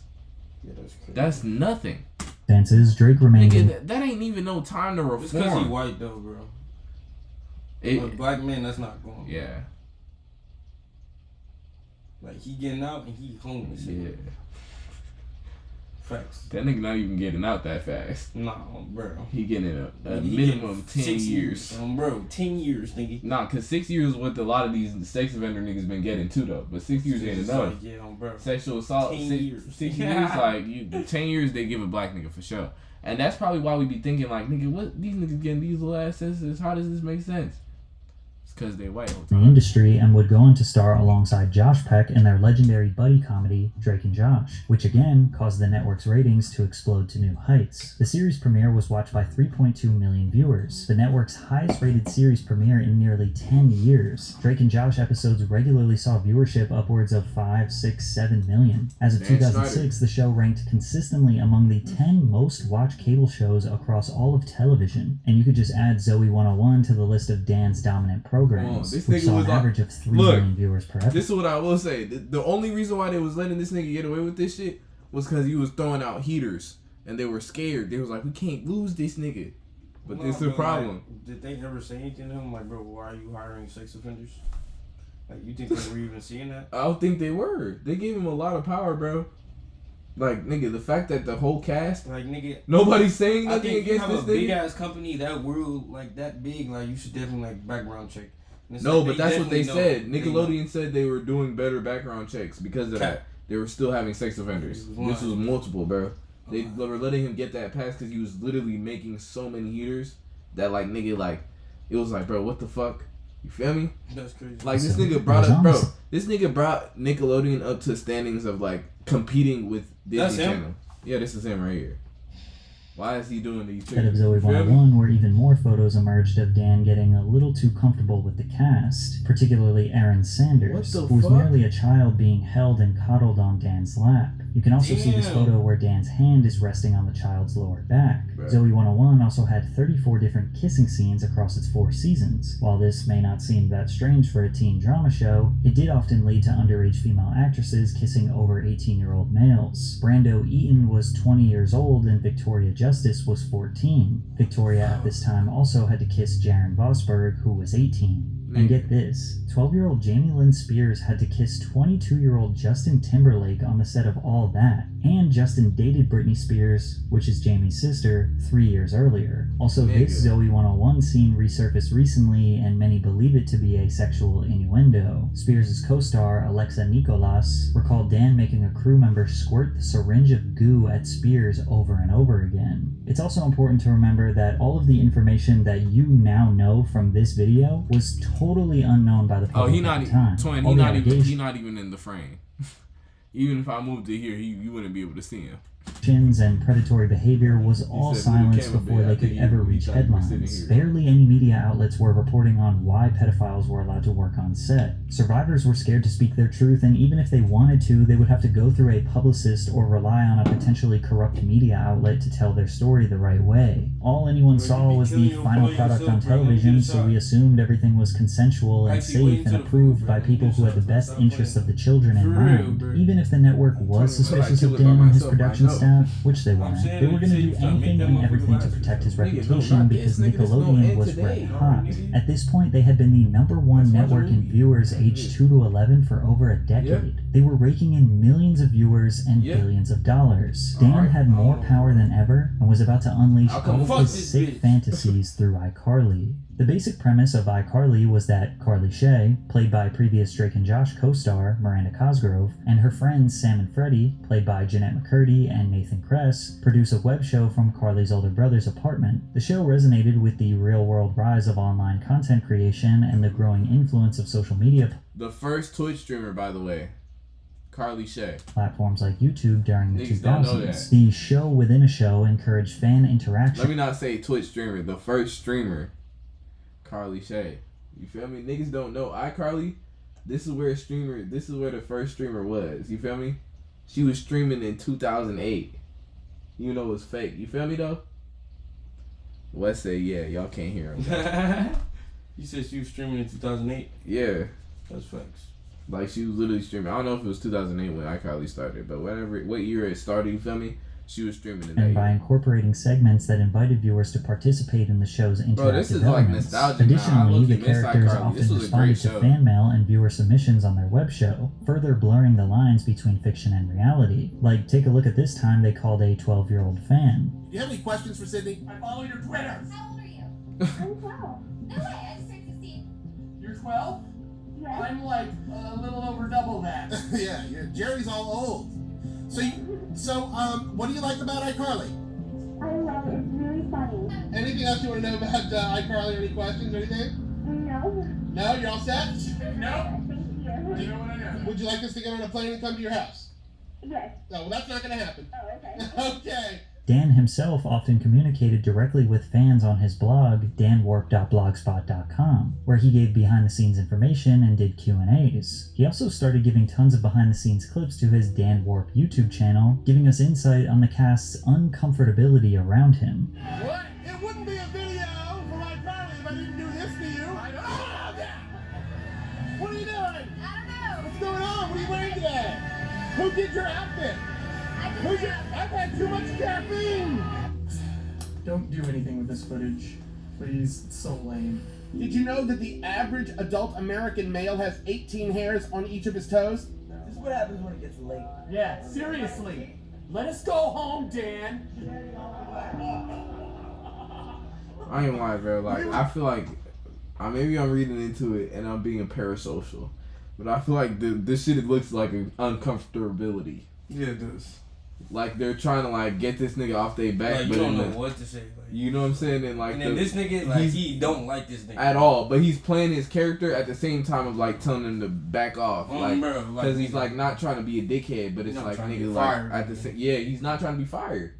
Yeah, that's crazy. That's nothing. Drake remained... Nigga, that ain't even no time to reform. It's because he white, though, bro. But black man, that's not going. Yeah. Like, he getting out and he homeless. Yeah. Facts. That nigga not even getting out that fast. Nah, bro. He getting a minimum 10 years. Bro, 10 years, nigga. Nah, cause 6 years is what a lot of these sex offender niggas been getting too though. But 6 years ain't enough. Like, yeah, bro. Sexual assault, 10 six years. 6 years, like 10 years they give a black nigga for sure. And that's probably why we be thinking like, nigga, what these niggas getting these little ass sentences? How does this make sense? It's cause they white. The industry and would go on to star alongside Josh Peck in their legendary buddy comedy Drake and Josh, which again caused the network's ratings to explode to new heights. The series premiere was watched by 3.2 million viewers, the network's highest rated series premiere in nearly 10 years. Drake and Josh episodes regularly saw viewership upwards of 5, 6, 7 million. As of 2006, the show ranked consistently among the 10 most watched cable shows across all of television, and you could just add Zoe 101 to the list of Dan's dominant programs, which saw an average of 3 million viewers per episode. This is what I will say. The only reason why they was letting this nigga get away with this shit was because he was throwing out heaters. And they were scared. They was like, we can't lose this nigga. But this is the problem. Like, did they ever say anything to him? Like, bro, why are you hiring sex offenders? Like, you think they were even seeing that? I don't think they were. They gave him a lot of power, bro. Like, nigga, the fact that the whole cast, like, nigga, nobody's saying nothing against this nigga. Big ass company that world like that big, like you should definitely like background check. No, like, but that's what they said. Nickelodeon they said they were doing better background checks because of that. They were still having sex offenders. This was multiple, bro. They were letting him get that pass because he was literally making so many heaters that, like, nigga, like, it was like, bro, what the fuck? You feel me? That's crazy. Like, this nigga brought up, bro. This nigga brought Nickelodeon up to standings of like competing with Disney Channel. Yeah, this is him right here. Why is he doing these things? Instead of Zoe 101, where even more photos emerged of Dan getting a little too comfortable with the cast, particularly Aaron Sanders, who was merely a child being held and coddled on Dan's lap. You can also see this photo where Dan's hand is resting on the child's lower back. Right. Zoe 101 also had 34 different kissing scenes across its 4 seasons. While this may not seem that strange for a teen drama show, it did often lead to underage female actresses kissing over 18-year-old males. Brando Eaton was 20 years old and Victoria Justice was 14. Victoria at this time also had to kiss Jaron Vosberg, who was 18. And get this, 12-year-old Jamie Lynn Spears had to kiss 22-year-old Justin Timberlake on the set of All That, and Justin dated Britney Spears, which is Jamie's sister, 3 years earlier. Also, this Zoe 101 scene resurfaced recently, and many believe it to be a sexual innuendo. Spears' co-star, Alexa Nikolas, recalled Dan making a crew member squirt the syringe of goo at Spears over and over again. It's also important to remember that all of the information that you now know from this video was totally unknown by the public at the time. Twin, he not even in the frame. Even if I moved to here, you wouldn't be able to see him. and predatory behavior was all silenced before they could ever reach headlines. Barely any media outlets were reporting on why pedophiles were allowed to work on set. Survivors were scared to speak their truth, and even if they wanted to, they would have to go through a publicist or rely on a potentially corrupt media outlet to tell their story the right way. All anyone saw was the final product on television, so we assumed everything was consensual and safe and approved by people who had the best interests of the children in mind. Even if the network was suspicious of Dan and his production staff, which they weren't, they were going to do anything and everything to protect his reputation because Nickelodeon was red hot. At this point, they had been the #1 network in viewers aged 2 to 11 for over a decade. They were raking in millions of viewers and billions of dollars. Dan had more power than ever and was about to unleash all of his sick fantasies through iCarly. The basic premise of iCarly was that Carly Shay, played by previous Drake and Josh co-star Miranda Cosgrove, and her friends Sam and Freddie, played by Jeanette McCurdy and Nathan Kress, produce a web show from Carly's older brother's apartment. The show resonated with the real-world rise of online content creation and the growing influence of social media. The first Twitch streamer, by the way. Carly Shay. Platforms like YouTube during the 2000s. The show within a show encouraged fan interaction. Let me not say Twitch streamer. The first streamer. Carly Shay. You feel me? Niggas don't know iCarly. This is where the first streamer was. You feel me? She was streaming in 2008. You know it was fake. You feel me though? Wes say yeah, y'all can't hear him. You said she was streaming in 2008? Yeah. That's facts. Like she was literally streaming. I don't know if it was 2008 when iCarly started, but what year it started, you feel me? She was streaming in that and by incorporating segments that invited viewers to participate in the show's interactive elements. Additionally, the characters often responded to fan mail and viewer submissions on their web show, further blurring the lines between fiction and reality. Like, take a look at this time they called a 12-year-old fan. Do you have any questions for Sydney? I follow your Twitter. How old are you? I'm 12. No way, I just turned 16. You're 12? Yeah. I'm like a little over double that. Yeah, Jerry's all old. So, what do you like about iCarly? I love it. It's really funny. Anything else you want to know about iCarly? Any questions or anything? No. No? You're all set? No? Thank you. You know what I know. Would you like us to get on a plane and come to your house? Yes. No, well, that's not going to happen. Oh, okay. Okay. Dan himself often communicated directly with fans on his blog, danwarp.blogspot.com, where he gave behind-the-scenes information and did Q&As. He also started giving tons of behind-the-scenes clips to his Dan Warp YouTube channel, giving us insight on the cast's uncomfortability around him. What? It wouldn't be a video for iCarly if I didn't do this to you. What are you doing? I don't know. What's going on? What are you wearing today? Who did your outfit? I've had too much caffeine! Don't do anything with this footage. Please, it's so lame. Did you know that the average adult American male has 18 hairs on each of his toes? This is what happens when it gets late. Yeah, seriously. Let us go home, Dan. I ain't lying, bro. Like, I feel like maybe I'm reading into it and I'm being parasocial, but I feel like this shit looks like an uncomfortability. Yeah, it does. Like they're trying to like get this nigga off their back, like, but you don't know what to say. Like, you know what I'm saying? And like, and then this nigga, like he don't like this nigga at all. But he's playing his character at the same time of like telling him to back off, like because he's like not trying to be a dickhead, but it's like nigga like at the same he's not trying to be fired,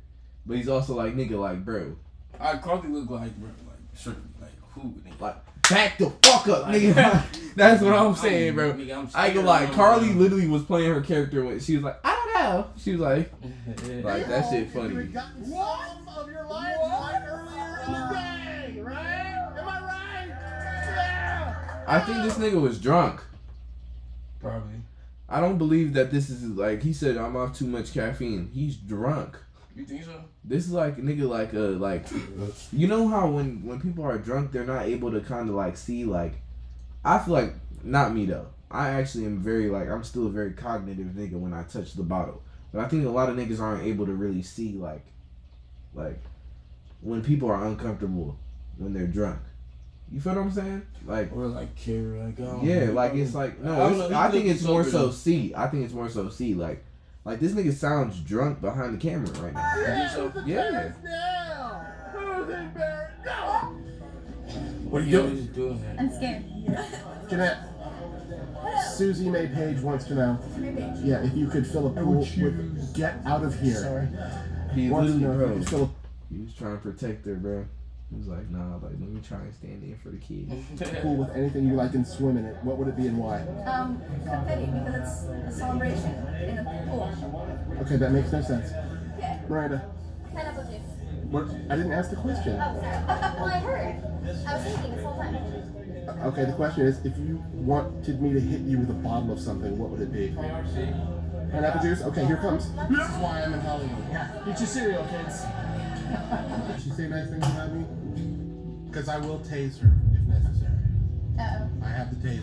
but he's also like nigga like bro. I Carly look like bro, like sure, like who nigga? Like back the fuck up, nigga. That's what I'm saying, bro. I ain't gonna lie. Carly literally was playing her character when she was like, I don't know. She was like that shit funny. You had gotten some of your life right earlier in the day, right? Am I right? Yeah. I think this nigga was drunk. Probably. I don't believe that this is like he said. I'm off too much caffeine. He's drunk. You think so? This is like nigga like you know how when people are drunk they're not able to kind of like see like I feel like not me though. I actually am very like I'm still a very cognitive nigga when I touch the bottle. But I think a lot of niggas aren't able to really see like when people are uncomfortable when they're drunk. You feel what I'm saying? Like or like care like like it's like no. I think it's more so C. I think it's more so C like this nigga sounds drunk behind the camera right now. Yeah. Who's embarrassed? No. What are you doing? I'm scared. Jeanette, Susie Mae Page wants to know. Yeah, if you could fill a pool with "Get Out of Here." Sorry. He Wants to literally, know if you could fill he was trying to protect her, bro. He was like, nah, like, let me try and stand in for the kid. a pool with anything you like and swim in it. What would it be and why? Confetti, because it's a celebration in a pool. Okay, that makes no sense. Okay. Miranda. Pineapple juice. What? I didn't ask the question. Oh, sorry. Well, I heard. I was thinking this whole time. Okay, the question is, if you wanted me to hit you with a bottle of something, what would it be? Pineapple juice? Okay, here comes. This is why I'm in Hollywood. Yeah, get your cereal, kids. Did she say nice things about me? Because I will tase her if necessary. Uh-oh. I have the taser.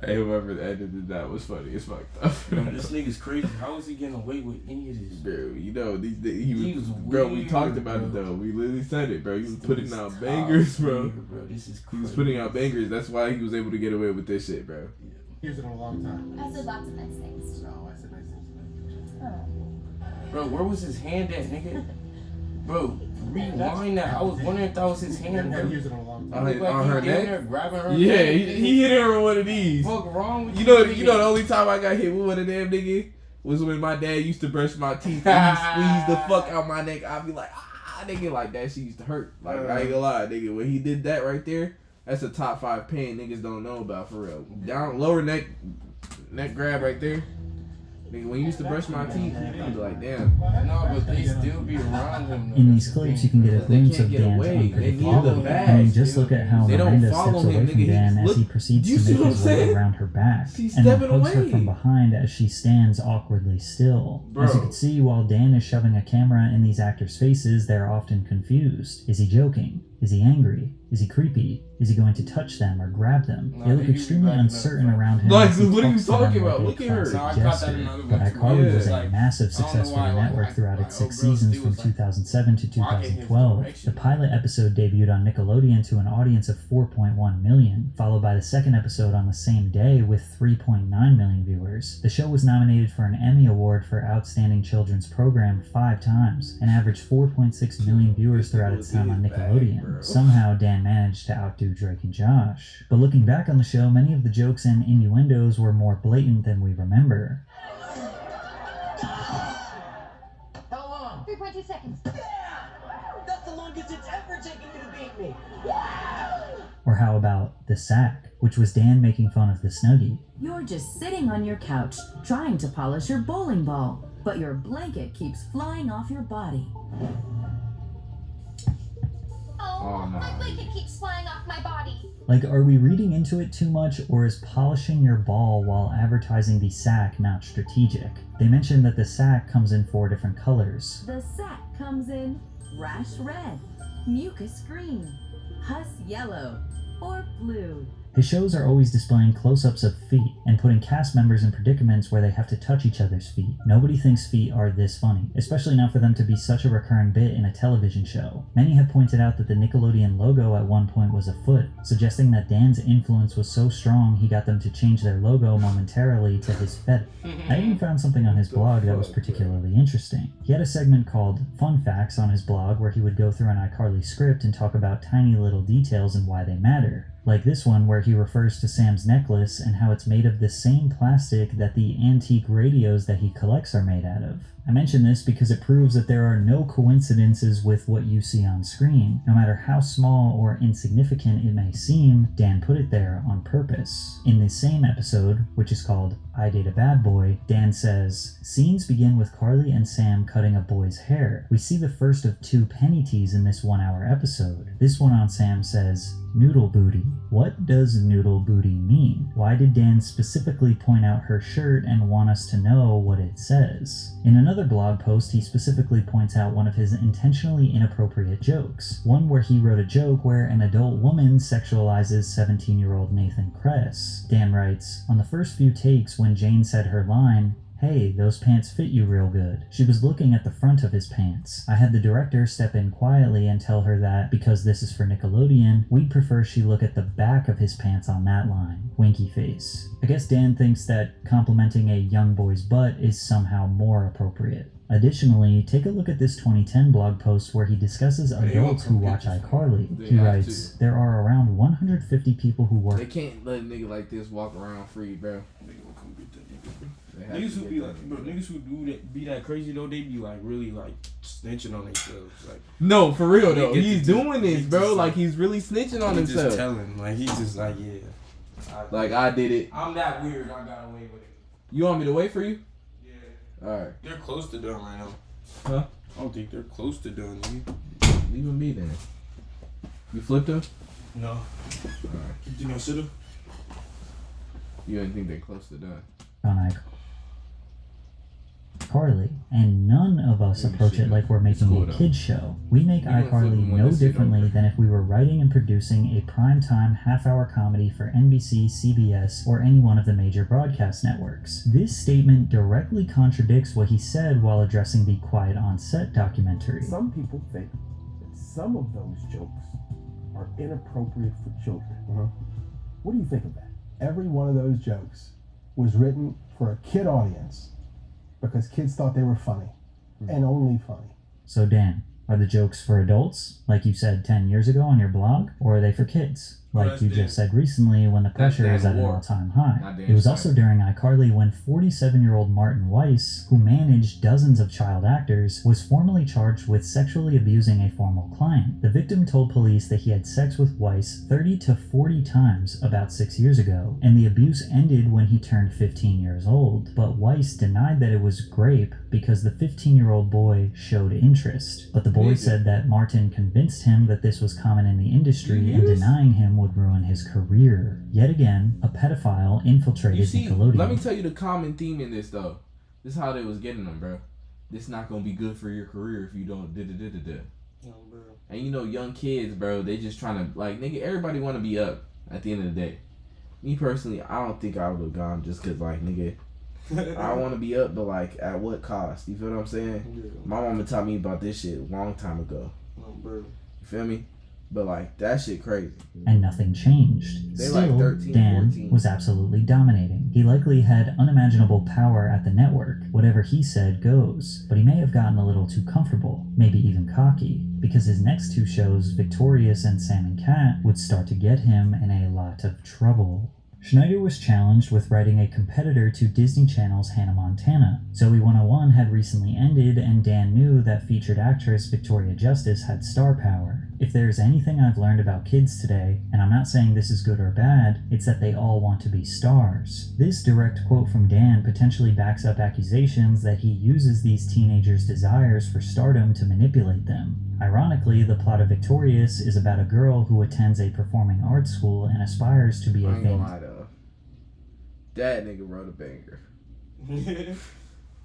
Hey, whoever edited that was funny. It's fucked up. This nigga's crazy. How is he getting away with any of this? Bro, you know, he was bro, we talked about it though. We literally said it, bro. He was putting out bangers, bro. This is crazy. He was putting out bangers. That's why he was able to get away with this shit, bro. Here's it in a long time. I said lots of nice things. No, I said nice things. Oh. Bro, where was his hand at, nigga? Bro, rewind that. I was wondering if that was his hand. Bro. Here's it in a long time. Like on he her down neck? there grabbing her. Yeah, he hit her with one of these. Fuck wrong with You know the only time I got hit with one of them, nigga, was when my dad used to brush my teeth and he squeezed the fuck out my neck. I'd be like, nigga, like that shit used to hurt. Like, I ain't gonna lie, nigga, when he did that right there, that's a top 5 pain niggas don't know about for real. Down, lower neck grab right there. Nigga, when he used to brush my teeth, I'd be like, damn. No, but they still be around him. In these clips, you can get a glimpse of Dan's unpredictability. I mean, just look at how Miranda steps away from Dan as he proceeds to make his way around her back, and then pokes her from behind as she stands awkwardly still. As you can see, while Dan is shoving a camera in these actors' faces, they're often confused. Is he joking? Is he angry? Is he creepy? Is he going to touch them or grab them? They look extremely uncertain around him. Like, as he what are you talks to them talking like about? a Look at her. classic jester. But iCarly was a massive success for the network throughout its 6 seasons from 2007 to 2012. The pilot episode debuted on Nickelodeon to an audience of 4.1 million, followed by the second episode on the same day with 3.9 million viewers. The show was nominated for an Emmy Award for Outstanding Children's Program 5 times, and averaged 4.6 million viewers throughout its time on Nickelodeon. Somehow, Dan managed to outdo Drake and Josh. But looking back on the show, many of the jokes and innuendos were more blatant than we remember. How long? 3.2 seconds. That's the longest it's ever taken you to beat me. Or how about the sack, which was Dan making fun of the Snuggie. You're just sitting on your couch, trying to polish your bowling ball, but your blanket keeps flying off your body. Oh, my blanket keeps flying off my body. Like, are we reading into it too much, or is polishing your ball while advertising the sack not strategic? They mentioned that the sack comes in 4 different colors. The sack comes in rash red, mucus green, husk yellow, or blue. His shows are always displaying close-ups of feet and putting cast members in predicaments where they have to touch each other's feet. Nobody thinks feet are this funny, especially not for them to be such a recurring bit in a television show. Many have pointed out that the Nickelodeon logo at one point was a foot, suggesting that Dan's influence was so strong he got them to change their logo momentarily to his fetish. I even found something on his blog that was particularly interesting. He had a segment called Fun Facts on his blog where he would go through an iCarly script and talk about tiny little details and why they matter. Like this one where he refers to Sam's necklace and how it's made of the same plastic that the antique radios that he collects are made out of. I mention this because it proves that there are no coincidences with what you see on screen. No matter how small or insignificant it may seem, Dan put it there on purpose. In the same episode, which is called I Date a Bad Boy, Dan says, scenes begin with Carly and Sam cutting a boy's hair. We see the first of 2 penny teas in this 1-hour episode. This one on Sam says, noodle booty. What does noodle booty mean? Why did Dan specifically point out her shirt and want us to know what it says? In another blog post, he specifically points out one of his intentionally inappropriate jokes. One where he wrote a joke where an adult woman sexualizes 17-year-old Nathan Kress. Dan writes, on the first few takes when Jane said her line, hey, those pants fit you real good, she was looking at the front of his pants. I had the director step in quietly and tell her that, because this is for Nickelodeon, we'd prefer she look at the back of his pants on that line. Winky face. I guess Dan thinks that complimenting a young boy's butt is somehow more appropriate. Additionally, take a look at this 2010 blog post where he discusses adults who watch iCarly. He writes, there are around 150 people who work... They can't let a nigga like this walk around free, bro. Niggas who be like, bro, niggas who do that, be that crazy though, they be like really like snitching on themselves. Like, no, for real though, he's doing this, bro. Like he's really snitching on himself. Just telling, like he's just like, yeah, like I did it. I'm that weird. I got away with it. You want me to wait for you? Yeah. All right. They're close to done right now. Huh? I don't think they're close to done. Leave him be then. You flipped him? No. All right. You think I should have? You didn't think they're close to done. On iCarly, and none of us approach it like we're making a kid's show. We make iCarly no differently than if we were writing and producing a primetime half-hour comedy for NBC, CBS, or any one of the major broadcast networks. This statement directly contradicts what he said while addressing the Quiet on Set documentary. Some people think that some of those jokes are inappropriate for children. What do you think of that? Every one of those jokes was written for a kid audience because kids thought they were funny and only funny. So Dan, are the jokes for adults, like you said 10 years ago on your blog, or are they for kids? Like you just said recently when the pressure is at an all-time high. It was also during iCarly when 47-year-old Martin Weiss, who managed dozens of child actors, was formally charged with sexually abusing a former client. The victim told police that he had sex with Weiss 30 to 40 times about 6 years ago, and the abuse ended when he turned 15 years old. But Weiss denied that it was rape because the 15-year-old boy showed interest. But the boy said that Martin convinced him that this was common in the industry, and denying him would ruin his career. Yet again, a pedophile infiltrated Nickelodeon. Let me tell you the common theme in this though. This is how they was getting them, bro. This not gonna be good for your career if you don't da-da-da-da-da. Bro. And you know, young kids, bro, they just trying to, like, nigga, everybody want to be up at the end of the day. Me personally, I don't think I would have gone just because, like, nigga, I want to be up, but, like, at what cost? You feel what I'm saying? Yeah. My mama taught me about this shit a long time ago. Bro. You feel me? But, like, that shit crazy. And nothing changed. They Still, like 13, Dan 14. was absolutely dominating. He likely had unimaginable power at the network. Whatever he said goes. But he may have gotten a little too comfortable, maybe even cocky, because his next two shows, Victorious and Sam and Cat, would start to get him in a lot of trouble. Schneider was challenged with writing a competitor to Disney Channel's Hannah Montana. Zoe 101 had recently ended, and Dan knew that featured actress Victoria Justice had star power. If there's anything I've learned about kids today, and I'm not saying this is good or bad, it's that they all want to be stars. This direct quote from Dan potentially backs up accusations that he uses these teenagers' desires for stardom to manipulate them. Ironically, the plot of Victorious is about a girl who attends a performing arts school and aspires to be a famous... That nigga wrote a banger.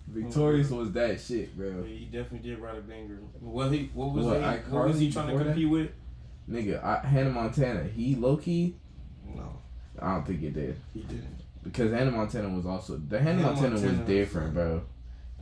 Victorious was that shit, bro. Yeah, he definitely did write a banger. What was he trying to compete with? Nigga, Hannah Montana. He low key. No, I don't think it did. He didn't. Because Hannah Montana was also Hannah Montana was different, bro.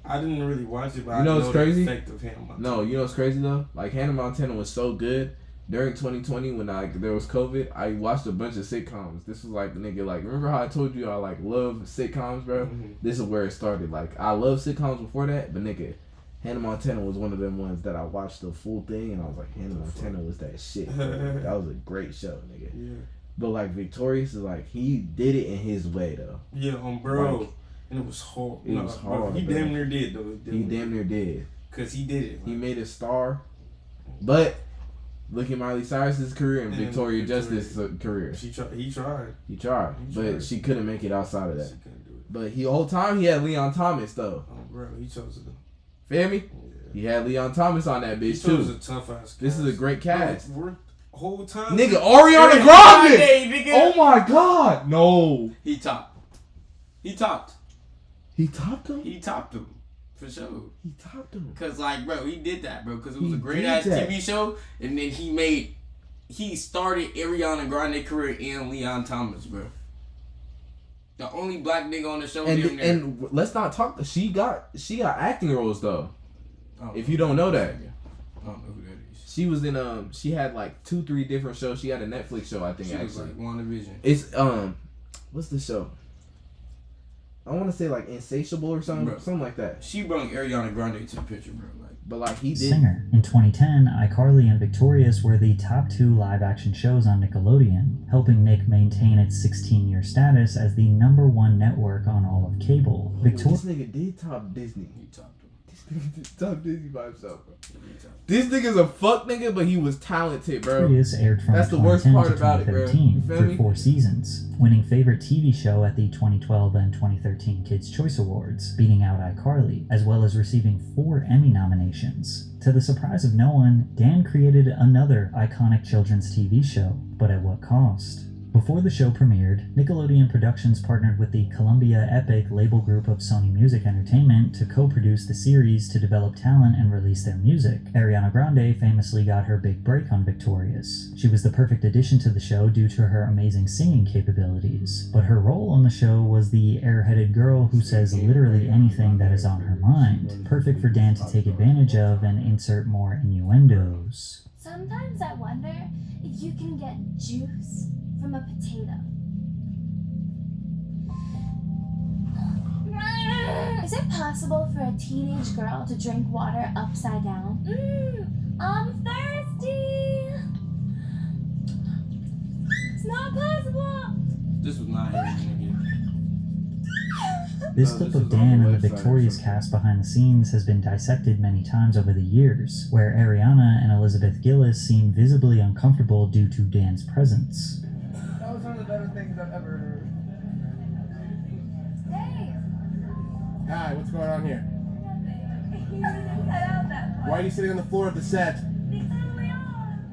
I didn't really watch it, but you know what's crazy? The effect of Hannah Montana. No, you know what's crazy though? Like Hannah Montana was so good. During 2020, when there was COVID, I watched a bunch of sitcoms. This was like, nigga, like, remember how I told you I, like, love sitcoms, bro? Mm-hmm. This is where it started. Like, I loved sitcoms before that, but, nigga, Hannah Montana was one of them ones that I watched the full thing, and I was like, Hannah Montana was that shit, bro. That was a great show, nigga. Yeah. But, like, Victorious is, like, he did it in his way, though. Yeah, bro. Like, and it was hard. It was hard, bro. He damn near did, though. He damn near did. Because he did it. Like. He made a star, but... Look at Miley Cyrus's career and Victoria Justice's career. He tried. He tried. But she couldn't make it outside of that. She couldn't do it. But the whole time he had Leon Thomas though. Oh, bro, he chose it. Feel me? Yeah. He had Leon Thomas on that bitch too. He chose a tough ass cast. This is a great cast. Bro, whole time. Nigga, Ariana Grande. Oh my god, no. He topped. He topped him. He topped him. For sure. He topped him. Cause like, bro, he did that, bro. Cause it was a great ass TV show, and then he started Ariana Grande career and Leon Thomas, bro. The only black nigga on the show. And let's not talk. She got acting roles though. If you don't know that. I don't know who that is. She was in she had like 2-3 different shows. She had a Netflix show, I think. She was like WandaVision. It's what's the show? I want to say like Insatiable or something, something like that. She brought Ariana Grande to the picture, bro. But like he did. Singer. In 2010, iCarly and Victorious were the top 2 live-action shows on Nickelodeon, helping Nick maintain its 16-year status as the #1 network on all of cable. This nigga did top Disney. He topped him. This nigga did top Disney by himself, bro. This nigga's a fuck nigga, but he was talented, bro. Victorious aired from That's the worst 2010 part to about it, bro. 2013 You feel for me? 4 seasons, winning favorite TV show at the 2012 and 2013 Kids' Choice Awards, beating out iCarly, as well as receiving 4 Emmy nominations. To the surprise of no one, Dan created another iconic children's TV show, but at what cost? Before the show premiered, Nickelodeon Productions partnered with the Columbia Epic label group of Sony Music Entertainment to co-produce the series to develop talent and release their music. Ariana Grande famously got her big break on Victorious. She was the perfect addition to the show due to her amazing singing capabilities, but her role on the show was the airheaded girl who says literally anything that is on her mind, perfect for Dan to take advantage of and insert more innuendos. Sometimes I wonder if you can get juice from a potato. Is it possible for a teenage girl to drink water upside down? I'm thirsty. It's not possible. This was not everything This clip of Dan and the Victorious cast behind the scenes has been dissected many times over the years, where Ariana and Elizabeth Gillis seem visibly uncomfortable due to Dan's presence. That was one of the better things I've ever heard. Hey! Hi, what's going on here? Why are you sitting on the floor of the set?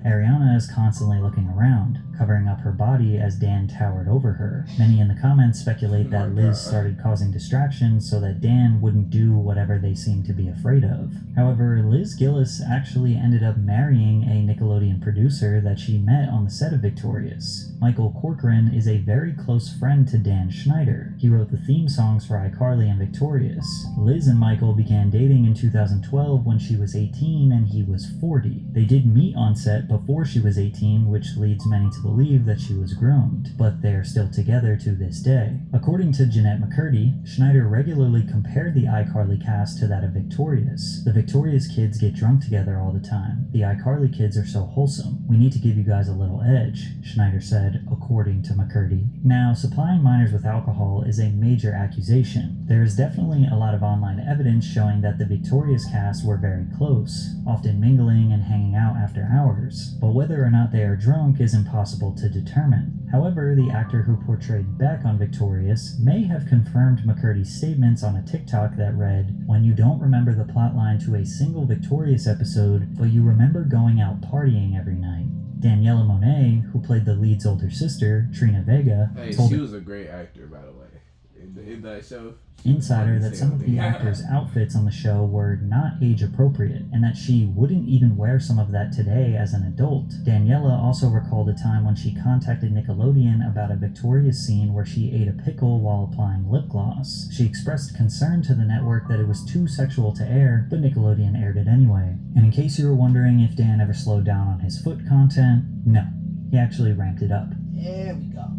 Ariana is constantly looking around, covering up her body as Dan towered over her. Many in the comments speculate that Liz started causing distractions so that Dan wouldn't do whatever they seemed to be afraid of. However, Liz Gillis actually ended up marrying a Nickelodeon producer that she met on the set of Victorious. Michael Corcoran is a very close friend to Dan Schneider. He wrote the theme songs for iCarly and Victorious. Liz and Michael began dating in 2012 when she was 18 and he was 40. They did meet on set before she was 18, which leads many to believe that she was groomed, but they are still together to this day. According to Jeanette McCurdy, Schneider regularly compared the iCarly cast to that of Victorious. The Victorious kids get drunk together all the time. The iCarly kids are so wholesome. We need to give you guys a little edge, Schneider said, according to McCurdy. Now, supplying minors with alcohol is a major accusation. There is definitely a lot of online evidence showing that the Victorious cast were very close, often mingling and hanging out after hours, but whether or not they are drunk is impossible to determine. However, the actor who portrayed Beck on Victorious may have confirmed McCurdy's statements on a TikTok that read, "When you don't remember the plotline to a single Victorious episode, but you remember going out partying every night." Daniela Monet, who played the lead's older sister, Trina Vega, told she was a great actor, by the way, in that show. Insider that some of the actors' outfits on the show were not age appropriate, and that she wouldn't even wear some of that today as an adult. Daniela also recalled a time when she contacted Nickelodeon about a Victorious scene where she ate a pickle while applying lip gloss. She expressed concern to the network that it was too sexual to air, but Nickelodeon aired it anyway. And in case you were wondering if Dan ever slowed down on his foot content, no, he actually ramped it up. There we go.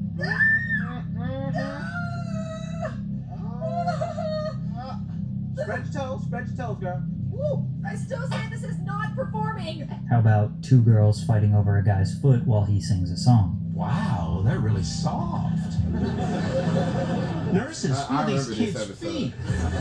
Spread your toes, girl. Woo! I still say this is not performing. How about 2 girls fighting over a guy's foot while he sings a song? Wow, they're really soft. Nurses, feel these kids' feet.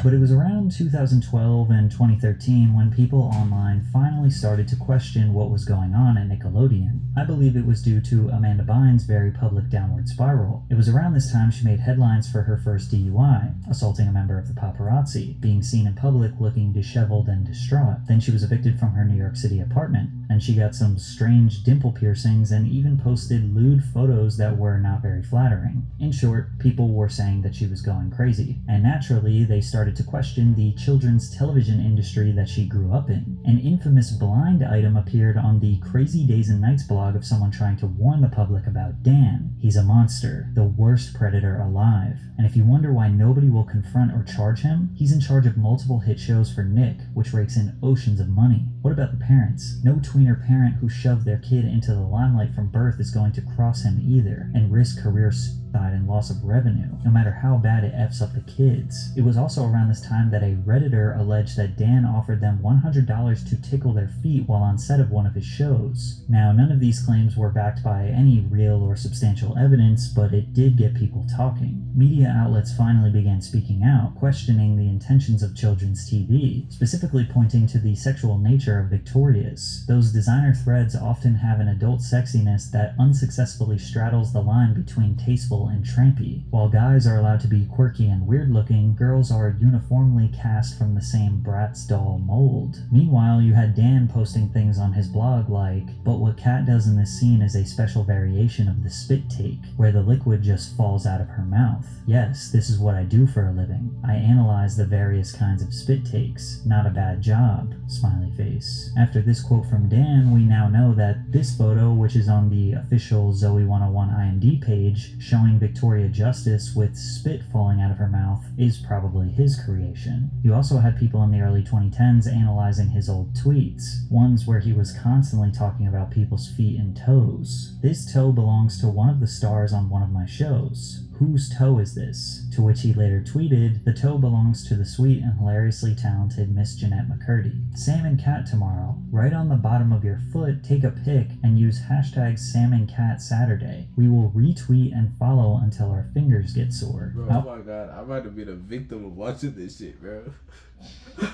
But it was around 2012 and 2013 when people online finally started to question what was going on at Nickelodeon. I believe it was due to Amanda Bynes' very public downward spiral. It was around this time she made headlines for her first DUI, assaulting a member of the paparazzi, being seen in public looking disheveled and distraught. Then she was evicted from her New York City apartment, and she got some strange dimple piercings and even posted lewd photos that were not very flattering. In short, people were saying that she was going crazy, and naturally they started to question the children's television industry that she grew up in. An infamous blind item appeared on the Crazy Days and Nights blog of someone trying to warn the public about Dan. He's a monster, the worst predator alive. And if you wonder why nobody will confront or charge him, he's in charge of multiple hit shows for Nick, which rakes in oceans of money. What about the parents? No tweener parent who shoved their kid into the limelight from birth is going to cross him either, and risk career and loss of revenue, no matter how bad it F's up the kids. It was also around this time that a Redditor alleged that Dan offered them $100 to tickle their feet while on set of one of his shows. Now, none of these claims were backed by any real or substantial evidence, but it did get people talking. Media outlets finally began speaking out, questioning the intentions of children's TV, specifically pointing to the sexual nature of Victoria's. Those designer threads often have an adult sexiness that unsuccessfully straddles the line between tasteful and trampy. While guys are allowed to be quirky and weird-looking, girls are uniformly cast from the same Bratz doll mold. Meanwhile, you had Dan posting things on his blog like, "But what Kat does in this scene is a special variation of the spit take, where the liquid just falls out of her mouth. Yes, this is what I do for a living. I analyze the various kinds of spit takes. Not a bad job." Smiley face. After this quote from Dan, we now know that this photo, which is on the official Zoe 101 IMD page, showing Victoria Justice with spit falling out of her mouth, is probably his creation. You also had people in the early 2010s analyzing his old tweets, ones where he was constantly talking about people's feet and toes. "This toe belongs to one of the stars on one of my shows. Whose toe is this?" To which he later tweeted, "The toe belongs to the sweet and hilariously talented Miss Jeanette McCurdy. Sam and Cat tomorrow. Right on the bottom of your foot, take a pic and use hashtag Sam and Cat Saturday. We will retweet and follow until our fingers get sore." Bro, oh my god, I might have been a victim of watching this shit, bro.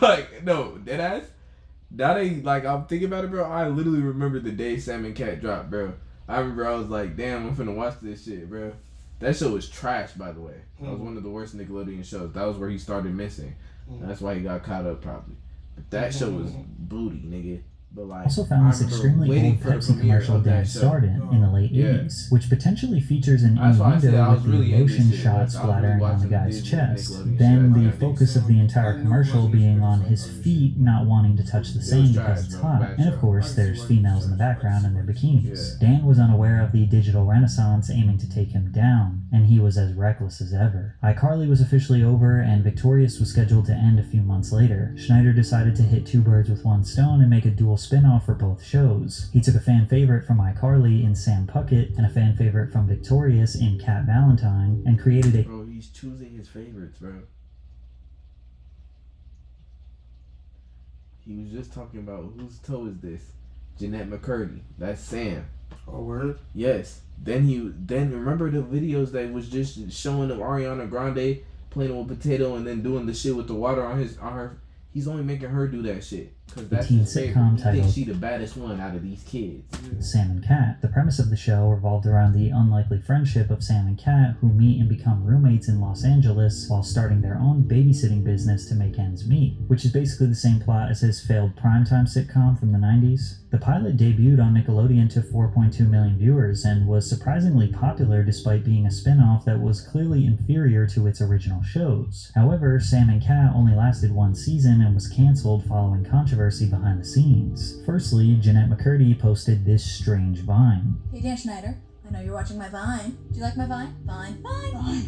Like, no, deadass. Now like, I'm thinking about it, bro. I literally remember the day Sam and Cat dropped, bro. I remember I was like, damn, I'm finna watch this shit, bro. That show was trash, by the way. That was one of the worst Nickelodeon shows. That was where he started missing. That's why he got caught up, probably. But that show was booty, nigga. But like, also found this extremely old Pepsi commercial Dan starred in the late 80s, which potentially features an innuendo with the lotion shot splattering on the guy's chest. Then the focus of the entire commercial being on his feet not wanting to touch the sand because it's hot. And of course, there's females in the background in their bikinis. Dan was unaware of the digital renaissance aiming to take him down, and he was as reckless as ever. iCarly was officially over, and Victorious was scheduled to end a few months later. Schneider decided to hit two birds with one stone and make a dual spin-off for both shows. He took a fan favorite from iCarly in Sam Puckett and a fan favorite from Victorious in Cat Valentine and created a— Bro, he's choosing his favorites, bro. He was just talking about whose toe is this? Jeanette McCurdy. That's Sam. Oh, word? Yes. Then remember the videos that was just showing of Ariana Grande playing with potato and then doing the shit with the water on her. He's only making her do that shit. Cause that's teen his sitcom favorite. He titled thinks she the baddest one out of these kids. Sam and Cat. The premise of the show revolved around the unlikely friendship of Sam and Cat, who meet and become roommates in Los Angeles while starting their own babysitting business to make ends meet, which is basically the same plot as his failed primetime sitcom from the 90s. The pilot debuted on Nickelodeon to 4.2 million viewers and was surprisingly popular despite being a spin-off that was clearly inferior to its original shows. However, Sam and Cat only lasted one season and was cancelled following controversy behind the scenes. Firstly, Jeanette McCurdy posted this strange vine. "Hey Dan Schneider, I know you're watching my Vine. Do you like my Vine? Vine.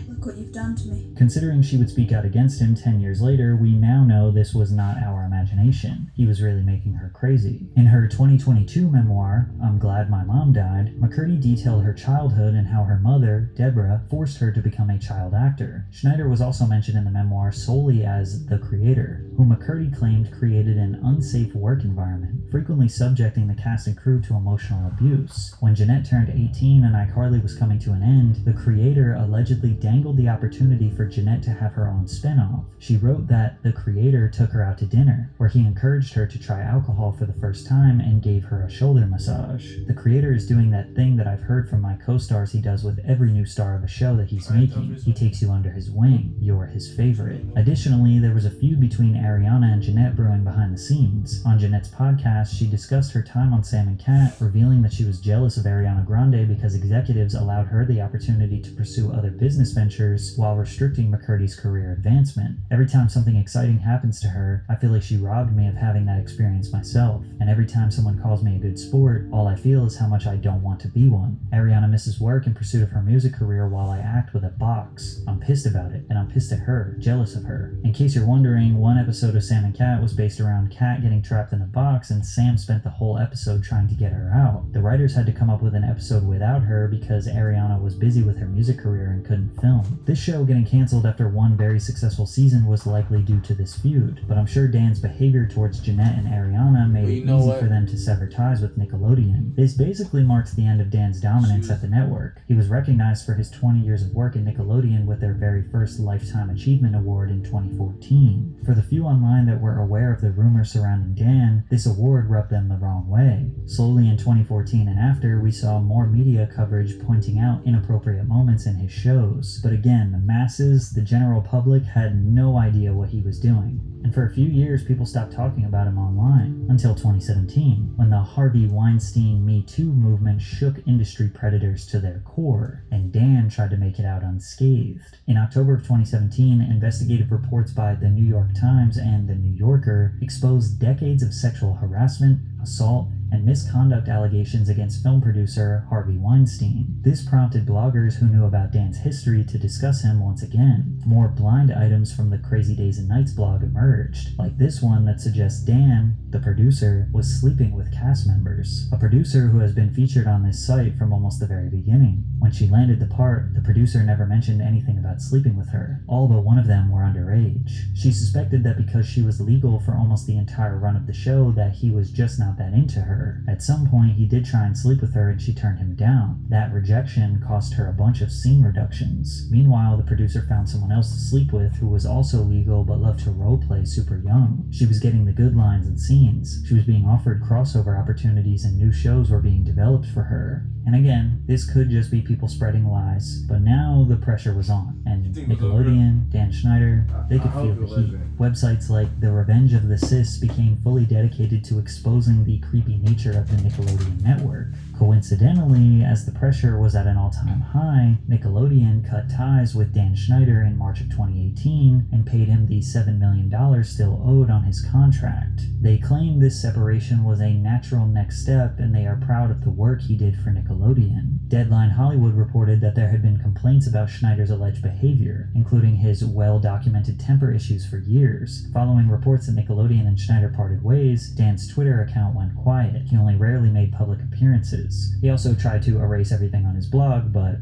Look what you've done to me." Considering she would speak out against him 10 years later, we now know this was not our imagination. He was really making her crazy. In her 2022 memoir, I'm Glad My Mom Died, McCurdy detailed her childhood and how her mother, Deborah, forced her to become a child actor. Schneider was also mentioned in the memoir solely as the creator, who McCurdy claimed created an unsafe work environment, frequently subjecting the cast and crew to emotional abuse. When Jeanette turned 18 and iCarly was coming to an end, the creator allegedly dangled the opportunity for Jeanette to have her own spin-off. She wrote that the creator took her out to dinner, where he encouraged her to try alcohol for the first time and gave her a shoulder massage. The creator is doing that thing that I've heard from my co-stars he does with every new star of a show that he's making. He takes you under his wing. You're his favorite. Additionally, there was a feud between Ariana and Jeanette brewing behind the scenes. On Jeanette's podcast, she discussed her time on Sam and Cat, revealing that she was jealous of Ariana Grande because executives allowed her the opportunity to pursue other business ventures while restricting McCurdy's career advancement. Every time something exciting happens to her, I feel like she robbed me of having that experience myself. And every time someone calls me a good sport, all I feel is how much I don't want to be one. Ariana misses work in pursuit of her music career while I act with a box. I'm pissed about it, and I'm pissed at her, jealous of her. In case you're wondering, one episode of Sam and Cat was based around Cat getting trapped in a box, and Sam spent the whole episode trying to get her out. The writers had to come up with an episode without her because Ariana was busy with her music career and couldn't film. This show getting canceled after one very successful season was likely due to this feud, but I'm sure Dan's behavior towards Jeanette and Ariana made it easy for them to sever ties with Nickelodeon. This basically marks the end of Dan's dominance at the network. He was recognized for his 20 years of work at Nickelodeon with their very first Lifetime Achievement Award in 2014. For the few online that were aware of the rumors surrounding Dan, this award rubbed them the wrong way. Slowly in 2014 and after, we saw more media coverage pointing out inappropriate moments in his shows. But again, the masses, the general public, had no idea what he was doing. And for a few years, people stopped talking about him online, until 2017, when the Harvey Weinstein Me Too movement shook industry predators to their core, and Dan tried to make it out unscathed. In October of 2017, investigative reports by the New York Times and the New Yorker exposed decades of sexual harassment, assault, and misconduct allegations against film producer Harvey Weinstein. This prompted bloggers who knew about Dan's history to discuss him once again. More blind items from the Crazy Days and Nights blog emerged, like this one that suggests Dan, the producer, was sleeping with cast members. A producer who has been featured on this site from almost the very beginning. When she landed the part, the producer never mentioned anything about sleeping with her. All but one of them were underage. She suspected that because she was legal for almost the entire run of the show, that he was just not that into her. At some point, he did try and sleep with her and she turned him down. That rejection cost her a bunch of scene reductions. Meanwhile, the producer found someone else to sleep with who was also legal but loved to roleplay super young. She was getting the good lines and scenes. She was being offered crossover opportunities and new shows were being developed for her. And again, this could just be people spreading lies, but now the pressure was on, and Nickelodeon, Dan Schneider, they could feel the heat. Websites like The Revenge of the Sis became fully dedicated to exposing the creepy nature of the Nickelodeon network. Coincidentally, as the pressure was at an all-time high, Nickelodeon cut ties with Dan Schneider in March of 2018 and paid him the $7 million still owed on his contract. They claim this separation was a natural next step and they are proud of the work he did for Nickelodeon. Deadline Hollywood reported that there had been complaints about Schneider's alleged behavior, including his well-documented temper issues for years. Following reports that Nickelodeon and Schneider parted ways, Dan's Twitter account went quiet. He only rarely made public appearances. He also tried to erase everything on his blog, but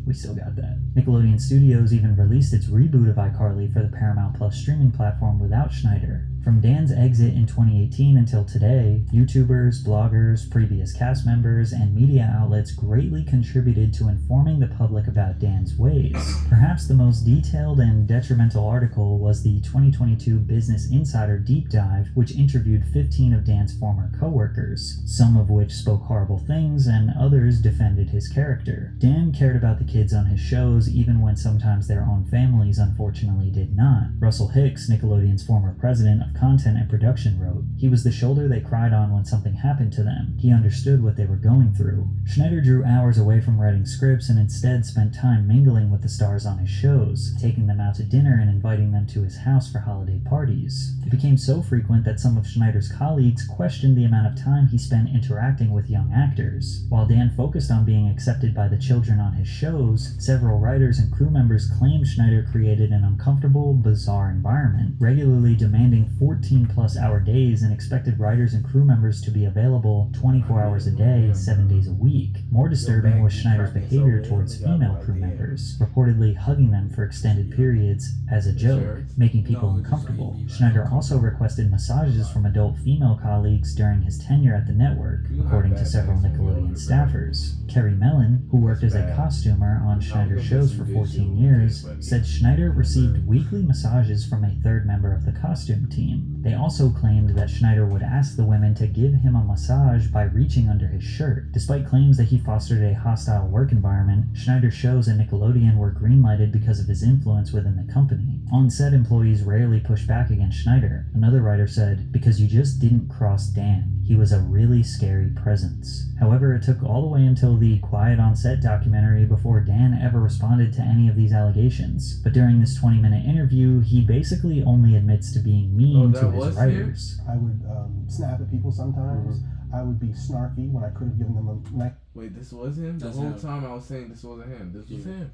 we still got that. Nickelodeon Studios even released its reboot of iCarly for the Paramount Plus streaming platform without Schneider. From Dan's exit in 2018 until today, YouTubers, bloggers, previous cast members, and media outlets greatly contributed to informing the public about Dan's ways. Perhaps the most detailed and detrimental article was the 2022 Business Insider Deep Dive, which interviewed 15 of Dan's former co-workers, some of which spoke horrible things and others defended his character. Dan cared about the kids on his shows even when sometimes their own families unfortunately did not. Russell Hicks, Nickelodeon's former president of content and production, wrote, "He was the shoulder they cried on when something happened to them. He understood what they were going through." Schneider drew hours away from writing scripts and instead spent time mingling with the stars on his shows, taking them out to dinner and inviting them to his house for holiday parties. It became so frequent that some of Schneider's colleagues questioned the amount of time he spent interacting with young actors. While Dan focused on being accepted by the children on his shows, several writers and crew members claimed Schneider created an uncomfortable, bizarre environment, regularly demanding 14-plus hour days and expected writers and crew members to be available 24 hours a day, 7 days a week. More disturbing was Schneider's behavior towards female crew members, reportedly hugging them for extended periods as a joke, making people uncomfortable. Schneider also requested massages from adult female colleagues during his tenure at the network, according to several Nickelodeon staffers. Kerry Mellon, who worked as a costumer on Schneider's shows for 14 years, said Schneider received weekly massages from a third member of the costume team. They also claimed that Schneider would ask the women to give him a massage by reaching under his shirt. Despite claims that he fostered a hostile work environment, Schneider's shows at Nickelodeon were greenlighted because of his influence within the company. On-set employees rarely pushed back against Schneider. Another writer said, "Because you just didn't cross Dan. He was a really scary presence." However, it took all the way until the Quiet on Set documentary before Dan ever responded to any of these allegations. But during this 20-minute interview, he basically only admits to being mean to his writers. I would snap at people sometimes. I would be snarky when I could have given them a neck. Wait, this was him? The whole time I was saying this wasn't him. This was him.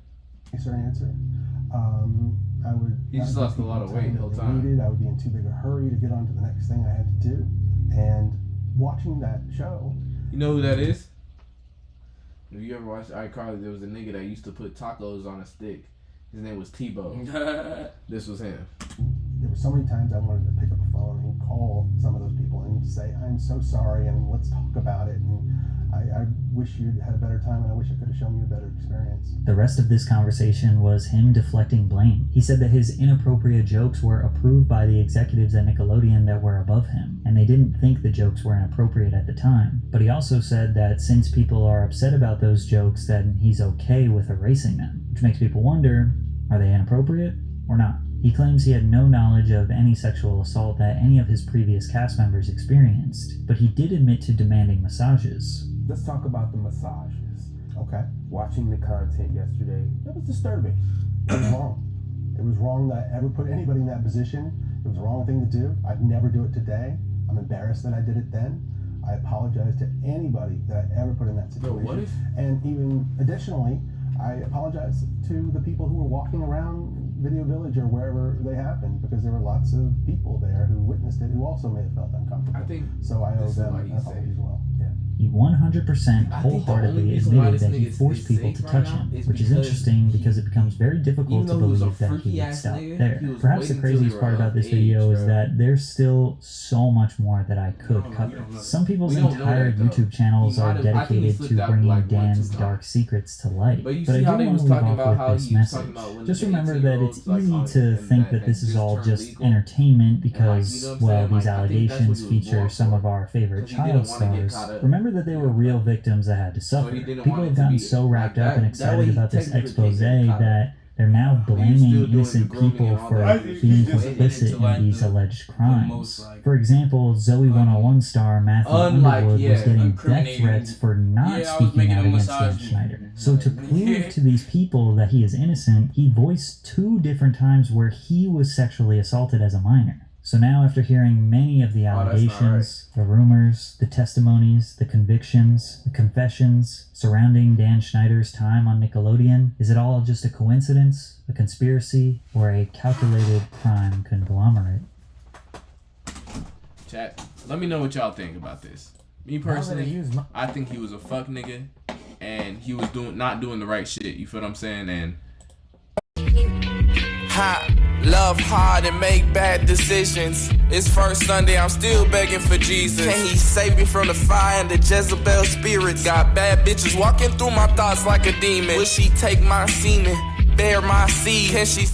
Is there an answer? I would. He just lost a lot of weight the whole time. I would be in too big a hurry to get on to the next thing I had to do. And watching that show. You know who that is? If you ever watched iCarly, there was a nigga that used to put tacos on a stick. His name was Tebow. This was him. There were so many times I wanted to pick up a phone and call some of those people and say, I'm so sorry and let's talk about it. And I wish you had a better time and I wish I could have shown you a better experience. The rest of this conversation was him deflecting blame. He said that his inappropriate jokes were approved by the executives at Nickelodeon that were above him, and they didn't think the jokes were inappropriate at the time. But he also said that since people are upset about those jokes, then he's okay with erasing them, which makes people wonder, are they inappropriate or not? He claims he had no knowledge of any sexual assault that any of his previous cast members experienced, but he did admit to demanding massages. Let's talk about the massages. Okay. Watching the content yesterday, that was disturbing. It was wrong. It was wrong that I ever put anybody in that position. It was the wrong thing to do. I'd never do it today. I'm embarrassed that I did it then. I apologize to anybody that I ever put in that situation. What if? And even additionally, I apologize to the people who were walking around Video Village or wherever they happened, because there were lots of people there who witnessed it who also may have felt uncomfortable. I think so. I owe this is them why an he's apology safe. as well. He 100% wholeheartedly admitted that he forced people to touch him, which is interesting because it becomes very difficult to believe that he would stop there. Perhaps the craziest part about this video is that there's still so much more that I could cover. Some people's entire YouTube channels are dedicated to bringing Dan's dark secrets to light, but I do want to leave off with this message. Just remember that it's easy to think that this is all just entertainment because, well, these allegations feature some of our favorite child stars. Remember that they were real victims that had to suffer. People have gotten so wrapped up and excited about this expose that they're now blaming innocent people for being complicit in these alleged crimes. For example, Zoe 101 star Matthew Underwood was getting death threats for not speaking out against Dan Schneider. So to prove to these people that he is innocent, he voiced 2 different times where he was sexually assaulted as a minor. So now, after hearing many of the allegations, the rumors, the testimonies, the convictions, the confessions surrounding Dan Schneider's time on Nickelodeon, is it all just a coincidence, a conspiracy, or a calculated crime conglomerate? Chat, let me know what y'all think about this. Me personally, I think he was a fuck nigga, and he was not doing the right shit. You feel what I'm saying? And love hard and make bad decisions. It's first Sunday, I'm still begging for Jesus. Can he save me from the fire and the Jezebel spirits? Got bad bitches walking through my thoughts like a demon. Will she take my semen, bear my seed? Can she